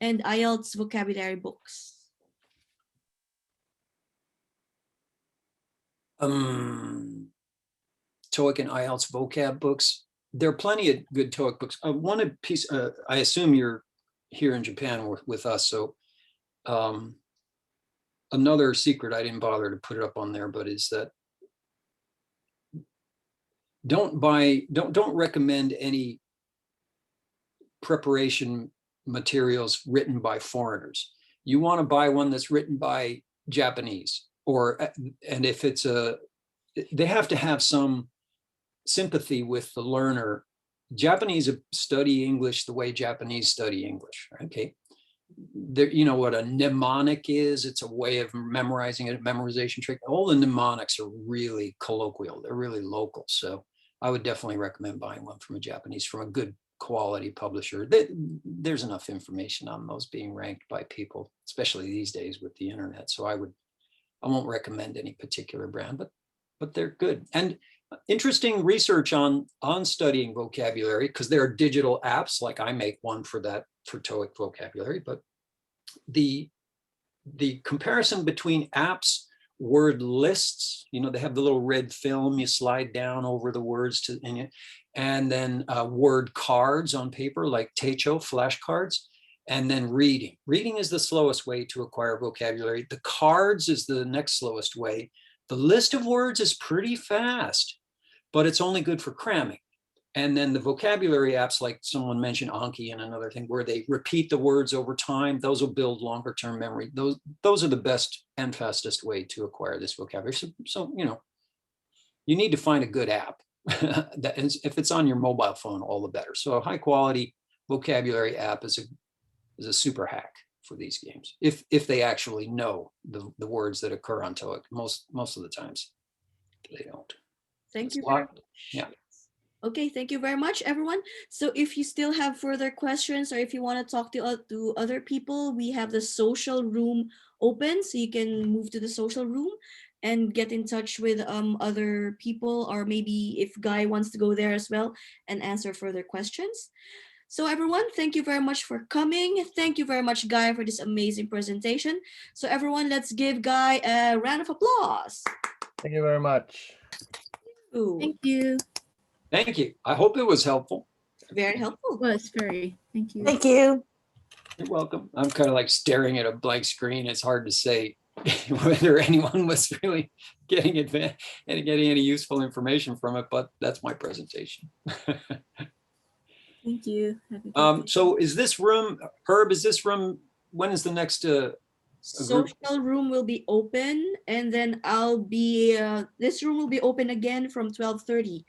Speaker 3: and IELTS vocabulary books.
Speaker 1: TOEIC and IELTS vocab books. There are plenty of good TOEIC books. One piece, I assume you're here in Japan with us, so another secret, I didn't bother to put it up on there, but is that don't recommend any preparation materials written by foreigners. You want to buy one that's written by Japanese, and if it's they have to have some sympathy with the learner. Japanese study English the way Japanese study English, okay? There, you know what a mnemonic is? It's a way of memorizing, a memorization trick. All the mnemonics are really colloquial. They're really local. So I would definitely recommend buying one from a good quality publisher. There's enough information on those being ranked by people, especially these days with the internet. So I won't recommend any particular brand, but they're good. And interesting research on studying vocabulary, because there are digital apps, like I make one for TOEIC vocabulary, but the comparison between apps, word lists, they have the little red film you slide down over the words and then word cards on paper like Techo flashcards, and then reading. Reading is the slowest way to acquire vocabulary. The cards is the next slowest way. The list of words is pretty fast, but it's only good for cramming. And then the vocabulary apps, like someone mentioned Anki and another thing, where they repeat the words over time, those will build longer term memory. Those are the best and fastest way to acquire this vocabulary. So you need to find a good app. If it's on your mobile phone, all the better. So a high quality vocabulary app is a super hack for these games, if they actually know the words that occur on TOEIC. Most of the times they don't.
Speaker 3: Thank you very much.
Speaker 1: Yeah.
Speaker 3: Okay, thank you very much, everyone. So if you still have further questions, or if you want to talk to other people, we have the social room open, so you can move to the social room and get in touch with other people, or maybe if Guy wants to go there as well and answer further questions. So everyone, thank you very much for coming. Thank you very much, Guy, for this amazing presentation. So everyone, let's give Guy a round of applause.
Speaker 4: Thank you very much.
Speaker 3: Ooh,
Speaker 5: Thank you.
Speaker 1: Thank you. I hope it was helpful.
Speaker 3: very helpful.
Speaker 5: Was very. Thank you.
Speaker 6: Thank you.
Speaker 1: You're welcome. I'm kind of like staring at a blank screen. It's hard to say whether anyone was really getting any useful information from it, but that's my presentation.
Speaker 5: Thank you. Have a good day.
Speaker 1: So is this room, Herb, when is the next
Speaker 3: Social room will be open, and then this room will be open again from 12:30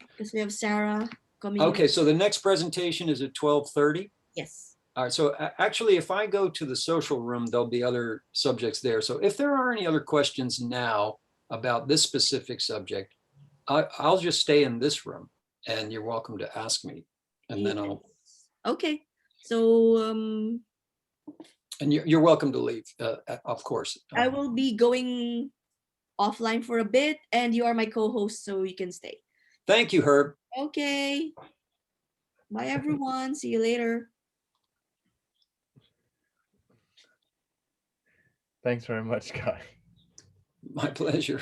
Speaker 3: because we have Sarah coming.
Speaker 1: Okay, so the next presentation is at 12:30.
Speaker 3: Yes.
Speaker 1: All right, so actually, if I go to the social room, there'll be other subjects there. So if there are any other questions now about this specific subject, I'll just stay in this room, and you're welcome to ask me, and then I'll.
Speaker 3: Okay, so
Speaker 1: And you're welcome to leave, of course.
Speaker 3: I will be going offline for a bit, and you are my co-host, so you can stay.
Speaker 1: Thank you, Herb.
Speaker 3: Okay. Bye, everyone. See you later.
Speaker 4: Thanks very much, Guy.
Speaker 1: My pleasure.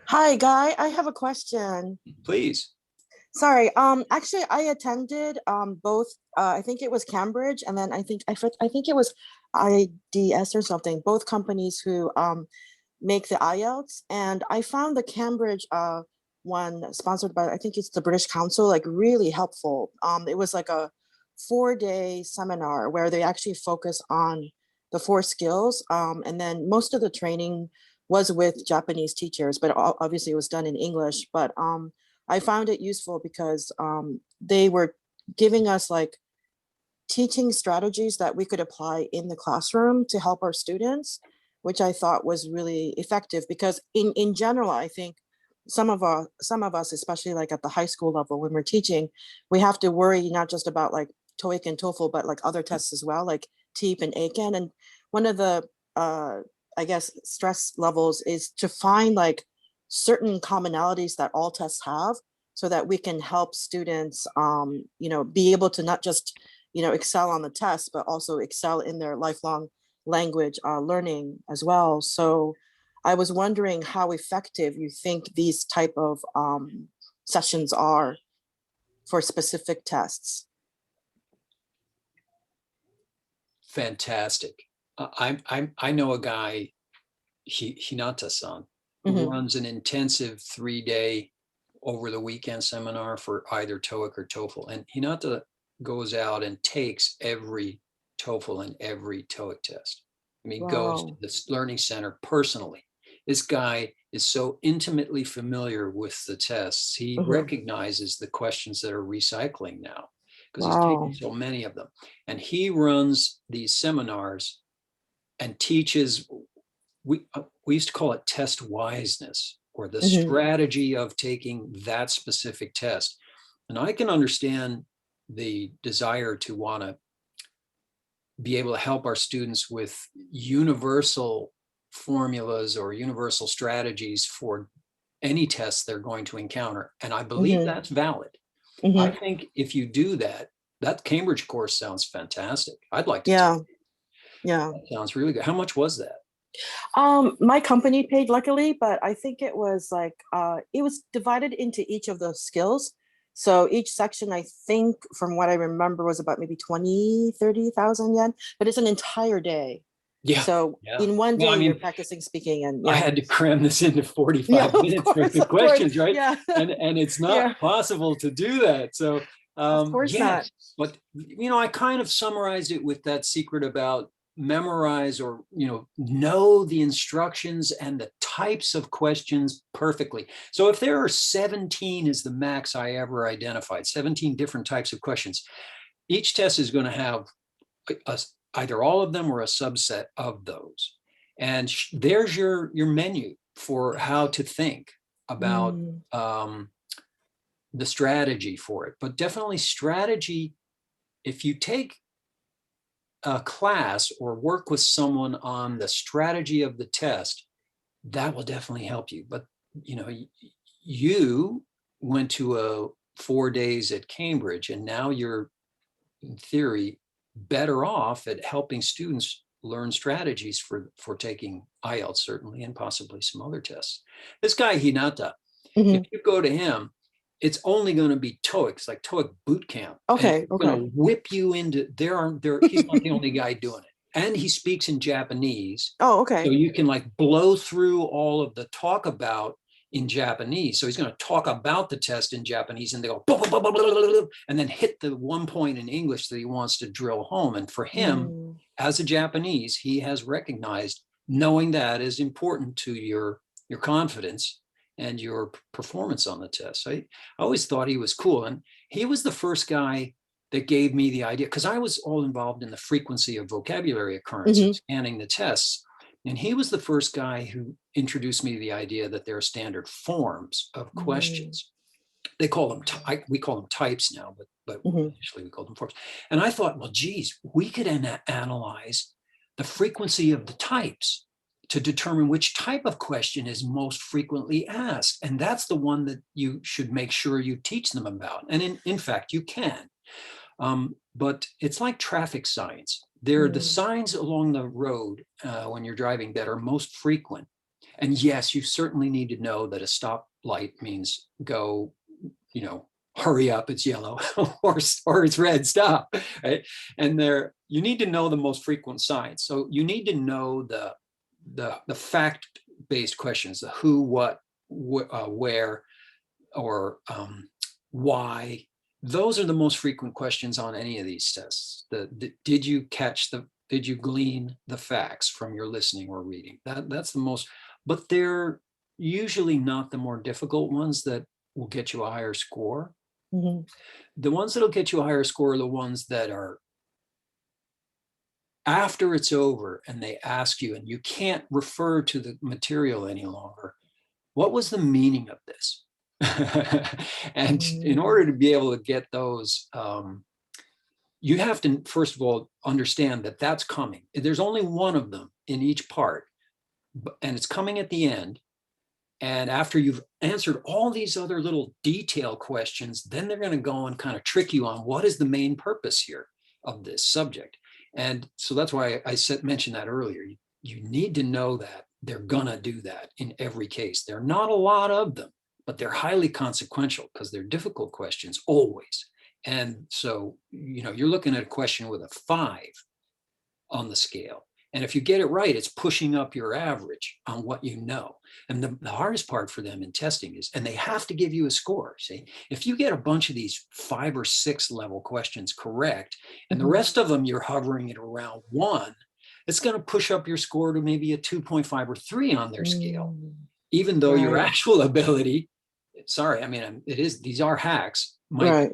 Speaker 6: Hi, Guy. I have a question.
Speaker 1: Please.
Speaker 6: Sorry. Actually, I attended both. I think it was Cambridge, and then I think it was IDS or something. Both companies who make the IELTS, and I found the Cambridge one sponsored by, I think it's the British Council, like really helpful. It was like a 4-day seminar where they actually focus on the 4 skills, and then most of the training was with Japanese teachers, but obviously it was done in English. But I found it useful because they were giving us like teaching strategies that we could apply in the classroom to help our students, which I thought was really effective. Because in general, I think some of us, especially like at the high school level, when we're teaching, we have to worry not just about like TOEIC and TOEFL, but like other tests as well, like TEEP and ACAN. And one of the I guess stress levels is to find like certain commonalities that all tests have, so that we can help students be able to not just excel on the test, but also excel in their lifelong language learning as well. So I was wondering how effective you think these type of sessions are for specific tests.
Speaker 1: Fantastic. I know a guy, Hinata-san, who
Speaker 6: Mhm.
Speaker 1: runs an intensive 3-day over the weekend seminar for either TOEIC or TOEFL. And Hinata goes out and takes every TOEFL and every TOEIC test. I mean, goes to
Speaker 6: Wow.
Speaker 1: this learning center personally. This guy is so intimately familiar with the tests. He
Speaker 6: Mhm.
Speaker 1: recognizes the questions that are recycling now because he's
Speaker 6: Wow.
Speaker 1: taken so many of them. And he runs these seminars and teaches, we used to call it test wiseness, or the
Speaker 6: Mhm.
Speaker 1: strategy of taking that specific test. And I can understand the desire to want to be able to help our students with universal formulas or universal strategies for any tests they're going to encounter. And I believe
Speaker 6: Mhm.
Speaker 1: that's valid. I
Speaker 6: Mhm.
Speaker 1: think if you do that, that Cambridge course sounds fantastic. I'd like to take
Speaker 6: Yeah.
Speaker 1: it.
Speaker 6: Yeah.
Speaker 1: That sounds really good. How much was that?
Speaker 6: My company paid, luckily, but I think it was like it was divided into each of the skills. So each section, I think, from what I remember, was about maybe 20, 30,000 yen, but it's an entire day.
Speaker 1: Yeah.
Speaker 6: So
Speaker 1: Yeah.
Speaker 6: in one
Speaker 1: Well,
Speaker 6: day,
Speaker 1: I
Speaker 6: you're
Speaker 1: mean,
Speaker 6: practicing speaking, and
Speaker 1: I
Speaker 6: yeah.
Speaker 1: had to cram this into 45
Speaker 6: Yeah, of
Speaker 1: minutes worth
Speaker 6: course,
Speaker 1: of
Speaker 6: of course.
Speaker 1: questions, right?
Speaker 6: Yeah.
Speaker 1: And it's not
Speaker 6: Yeah.
Speaker 1: possible to do that. So
Speaker 6: Of course not.
Speaker 1: yes, but I kind of summarized it with that secret about memorize, or know the instructions and the types of questions perfectly. So if there are 17 is the max I ever identified, 17 different types of questions, each test is going to have either all of them or a subset of those. And there's your menu for how to think about the strategy for it. But definitely strategy, if you take a class or work with someone on the strategy of the test, that will definitely help you. But you went to 4 days at Cambridge, and now you're, in theory, better off at helping students learn strategies for taking IELTS, certainly, and possibly some other tests. This guy Hinata, if you go to him, it's only going to be TOEIC. It's like TOEIC boot camp.
Speaker 6: Okay,
Speaker 1: And it's going to whip you into he's not the only guy doing it. And he speaks in Japanese.
Speaker 6: Oh,
Speaker 1: So
Speaker 6: okay.
Speaker 1: you can like blow through all of the talk about in Japanese. So he's going to talk about the test in Japanese, and they go, blah, blah, blah, blah, blah, blah, blah, and then hit the one point in English that he wants to drill home. And for him, as a Japanese, he has recognized knowing that is important to your confidence and your performance on the test. I always thought he was cool. And he was the first guy that gave me the idea, because I was all involved in the frequency of vocabulary occurrences, scanning the tests. And he was the first guy who introduced me to the idea that there are standard forms of questions. They call them, we call them types now, but initially we called them forms. And I thought, well, geez, we could analyze the frequency of the types to determine which type of question is most frequently asked. And that's the one that you should make sure you teach them about. And in fact, you can. But it's like traffic signs. They're the signs along the road when you're driving that are most frequent. And yes, you certainly need to know that a stoplight means go, hurry up, it's yellow, or it's red, stop, right? And you need to know the most frequent signs. So you need to know the fact-based questions, the who, what, where, or why. Those are the most frequent questions on any of these tests. Did you glean the facts from your listening or reading? That's the most, but they're usually not the more difficult ones that will get you a higher score. The ones that'll get you a higher score are the ones that are after it's over and they ask you, and you can't refer to the material any longer. What was the meaning of this? And in order to be able to get those, you have to, first of all, understand that that's coming. There's only one of them in each part, and it's coming at the end. And after you've answered all these other little detail questions, then they're going to go and kind of trick you on what is the main purpose here of this subject. And so that's why I mentioned that earlier. You need to know that they're going to do that in every case. There are not a lot of them, but they're highly consequential because they're difficult questions always. And so, you're looking at a question with a 5 on the scale. And if you get it right, it's pushing up your average on what you know. And the hardest part for them in testing is, and they have to give you a score. See, if you get a bunch of these 5 or 6 level questions correct, and the rest of them you're hovering at around 1, it's going to push up your score to maybe a 2.5 or 3 on their scale, even though your
Speaker 6: Right.
Speaker 1: actual ability, sorry, I mean, these are hacks, might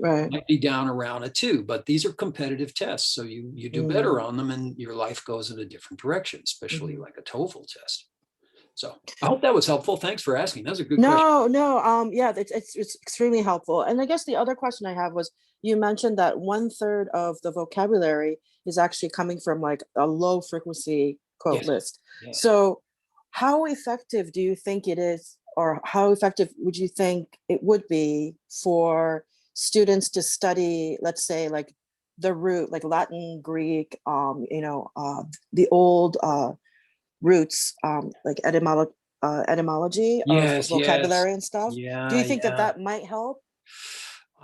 Speaker 1: be down around a 2, but these are competitive tests. So you do better on them and your life goes in a different direction, especially like a TOEFL test. So I hope that was helpful. Thanks for asking. That was a good question.
Speaker 6: Yeah, it's extremely helpful. And I guess the other question I have was, you mentioned that 1/3 of the vocabulary is actually coming from like a low frequency quote
Speaker 1: Yes.
Speaker 6: list.
Speaker 1: Yes.
Speaker 6: So how effective do you think it is, or how effective would you think it would be for students to study, let's say, like the root, like Latin, Greek, the old roots, like etymology of
Speaker 1: Yes,
Speaker 6: vocabulary and stuff? Do you think that
Speaker 1: yeah.
Speaker 6: that might help?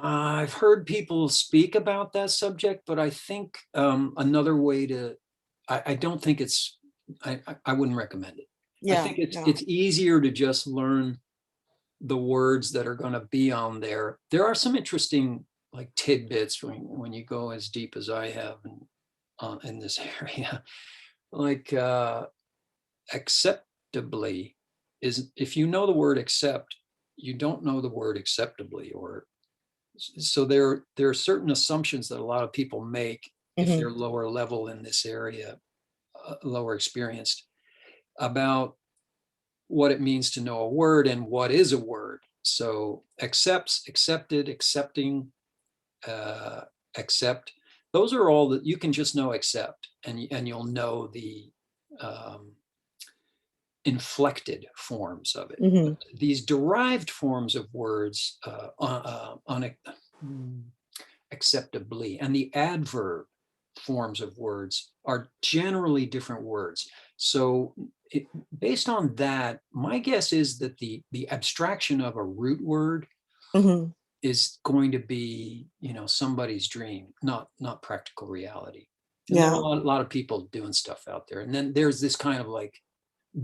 Speaker 1: I've heard people speak about that subject, but I think another way to, I don't think it's, I wouldn't recommend it. I
Speaker 6: Yeah,
Speaker 1: think it's easier to just learn the words that are going to be on there. There are some interesting like tidbits when you go as deep as I have in this area, like acceptably is, if you know the word accept, you don't know the word acceptably, or so there are certain assumptions that a lot of people make if they're lower level in this area, lower experienced, about what it means to know a word and what is a word. So accepts, accepted, accepting, accept, those are all that you can just know accept, and you'll know the inflected forms of it. But these derived forms of words, acceptably, and the adverb forms of words are generally different words. So based on that, my guess is that the abstraction of a root word is going to be, somebody's dream, not practical reality. And there are a lot of people doing stuff out there. And then there's this kind of like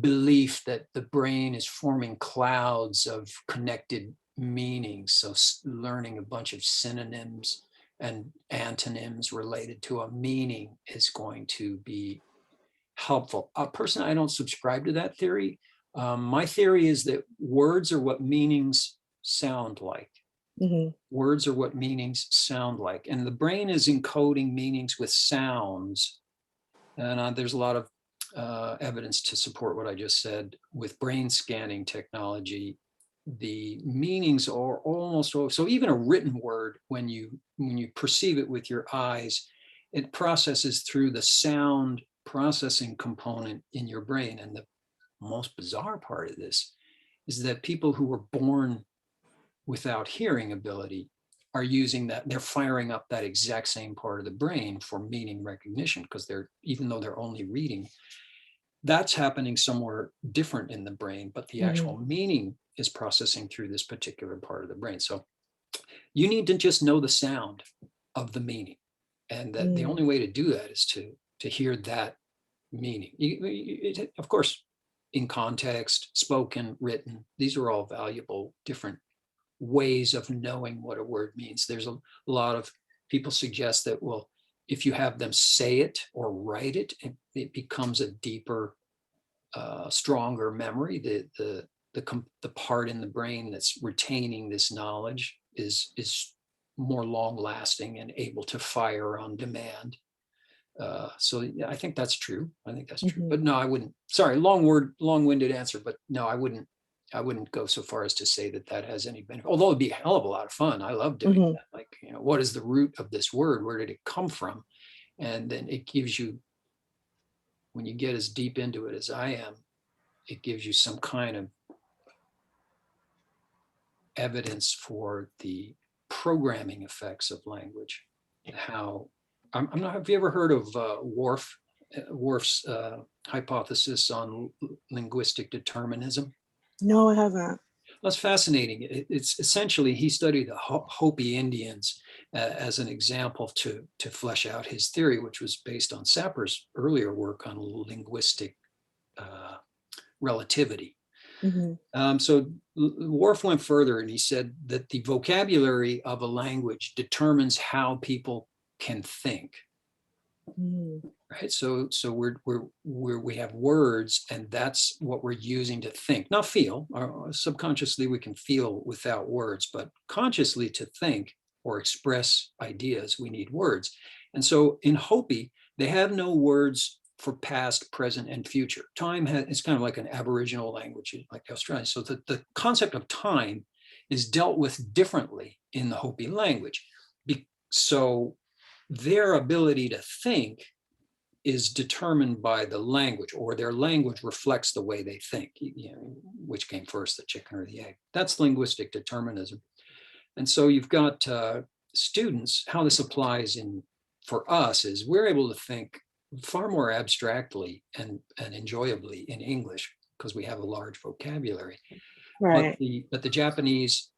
Speaker 1: belief that the brain is forming clouds of connected meanings. So learning a bunch of synonyms and antonyms related to a meaning is going to be helpful. Personally, I don't subscribe to that theory. My theory is that words are what meanings sound like. Words are what meanings sound like. And the brain is encoding meanings with sounds. And there's a lot of evidence to support what I just said. With brain scanning technology, the meanings are almost, so even a written word, when you perceive it with your eyes, it processes through the sound processing component in your brain. And the most bizarre part of this is that people who were born without hearing ability are using that, they're firing up that exact same part of the brain for meaning recognition, because even though they're only reading, that's happening somewhere different in the brain, but the actual meaning is processing through this particular part of the brain. So you need to just know the sound of the meaning, and that the only way to do that is to hear that meaning. Of course, in context, spoken, written, these are all valuable different ways of knowing what a word means. There's a lot of people suggest that, well, if you have them say it or write it, it becomes a deeper, stronger memory. The part in the brain that's retaining this knowledge is more long lasting and able to fire on demand. So yeah, I think that's true. But no, I wouldn't. Sorry, long-winded answer. But no, I wouldn't go so far as to say that has any benefit. Although it'd be a hell of a lot of fun. I love doing that. Like, what is the root of this word? Where did it come from? And then it gives you, when you get as deep into it as I am, it gives you some kind of evidence for the programming effects of language. How I'm not. Have you ever heard of Worf's hypothesis on linguistic determinism?
Speaker 6: No, I haven't.
Speaker 1: That's fascinating. It's essentially, he studied the Hopi Indians as an example to flesh out his theory, which was based on Sapper's earlier work on linguistic relativity. So Worf went further and he said that the vocabulary of a language determines how people can think. Right. So we have words, and that's what we're using to think, not feel. Or subconsciously we can feel without words, but consciously to think or express ideas, we need words. And so in Hopi, they have no words for past, present, and future. Time is kind of like an Aboriginal language, like Australian. So the concept of time is dealt with differently in the Hopi language. So their ability to think is determined by the language, or their language reflects the way they think, which came first, the chicken or the egg. That's linguistic determinism. And so you've got students, how this applies for us is we're able to think far more abstractly and enjoyably in English because we have a large vocabulary.
Speaker 6: Right.
Speaker 1: But the Japanese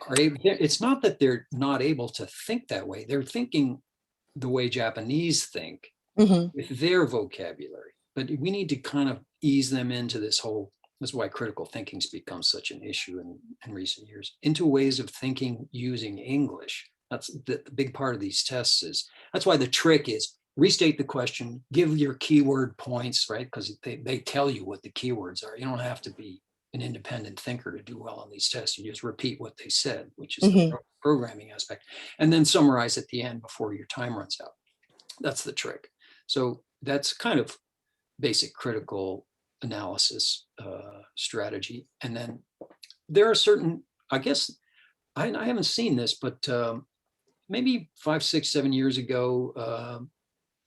Speaker 1: are able, it's not that they're not able to think that way. They're thinking the way Japanese think with their vocabulary. But we need to kind of ease them into this whole, that's why critical thinking's become such an issue in recent years, into ways of thinking using English. That's the big part of these tests is, that's why the trick is restate the question, give your keyword points, right? Because they tell you what the keywords are. You don't have to be an independent thinker to do well on these tests. You just repeat what they said, which is the programming aspect, and then summarize at the end before your time runs out. That's the trick. So that's kind of basic critical analysis strategy. And then there are certain, I guess, I haven't seen this, but maybe 5, 6, 7 years ago,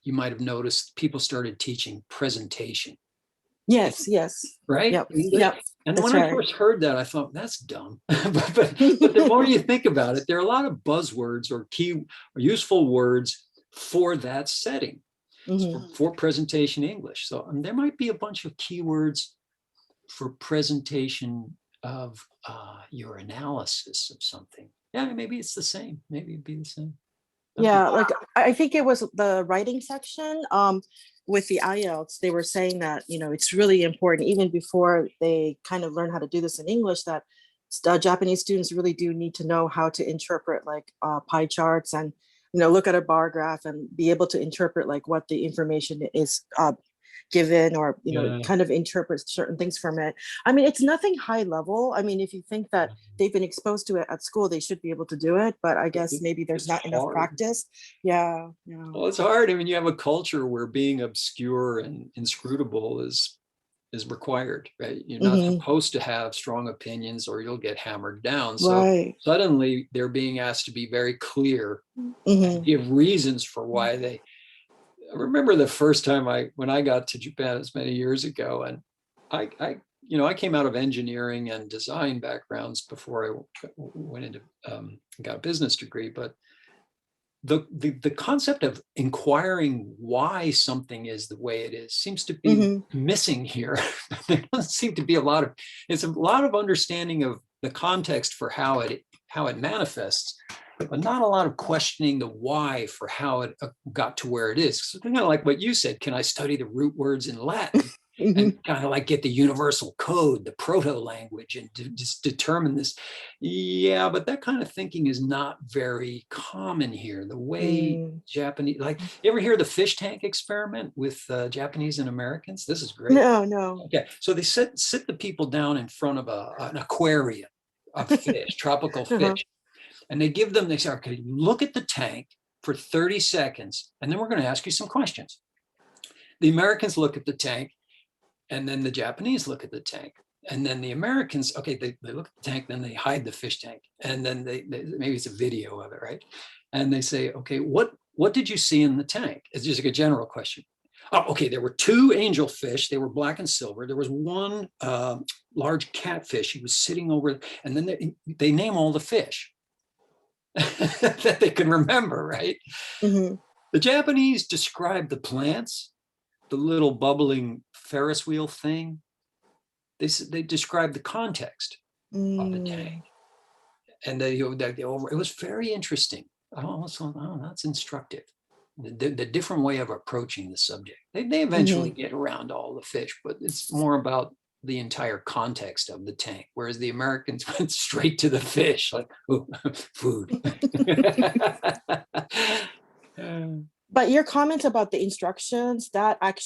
Speaker 1: you might have noticed people started teaching presentation.
Speaker 6: Yes.
Speaker 1: Right?
Speaker 6: Yep.
Speaker 1: English.
Speaker 6: Yep.
Speaker 1: And
Speaker 6: That's
Speaker 1: when I
Speaker 6: right.
Speaker 1: first heard that, I thought that's dumb. but the more you think about it, there are a lot of buzzwords or key or useful words for that setting, for presentation English. So there might be a bunch of keywords for presentation of your analysis of something. Yeah, maybe it's the same. Maybe it'd be the same.
Speaker 6: Yeah, like I think it was the writing section with the IELTS, they were saying that, it's really important, even before they kind of learn how to do this in English, that Japanese students really do need to know how to interpret like pie charts and, look at a bar graph and be able to interpret like what the information is given, or kind of interpret certain things from it. I mean, it's nothing high level. I mean, if you think that they've been exposed to it at school, they should be able to do it, but I guess maybe there's not enough practice. Yeah.
Speaker 1: Well, it's hard. I mean, you have a culture where being obscure and inscrutable is required, right? You're not supposed to have strong opinions or you'll get hammered down. So suddenly they're being asked to be very clear and give reasons for why they. I remember the first time when I got to Japan, as many years ago, and I came out of engineering and design backgrounds before I went into got a business degree. But the concept of inquiring why something is the way it is seems to be missing here. There doesn't seem to be it's a lot of understanding of the context for how it manifests, but not a lot of questioning the why for how it got to where it is. So kind of like what you said, can I study the root words in Latin and kind of like get the universal code, the proto-language, and just determine this? Yeah, but that kind of thinking is not very common here. The way Japanese, like, you ever hear the fish tank experiment with Japanese and Americans? This is great.
Speaker 6: No.
Speaker 1: Okay, so they sit the people down in front of an aquarium of fish, tropical fish. And they say, okay, look at the tank for 30 seconds, and then we're going to ask you some questions. The Americans look at the tank, and then the Japanese look at the tank. And then the Americans, okay, they look at the tank, then they hide the fish tank. And then they maybe it's a video of it, right? And they say, okay, what did you see in the tank? It's just like a general question. Oh, okay, there were 2 angelfish. They were black and silver. There was one large catfish. He was sitting over, and then they name all the fish that they can remember, right? The Japanese describe the plants, the little bubbling Ferris wheel thing. They describe the context. of the tank. And it was very interesting. Oh, that's instructive. The different way of approaching the subject. They eventually get around all the fish, but it's more about the entire context of the tank, whereas the Americans went straight to the fish, like, ooh, food.
Speaker 6: But your comment about the instructions, that actually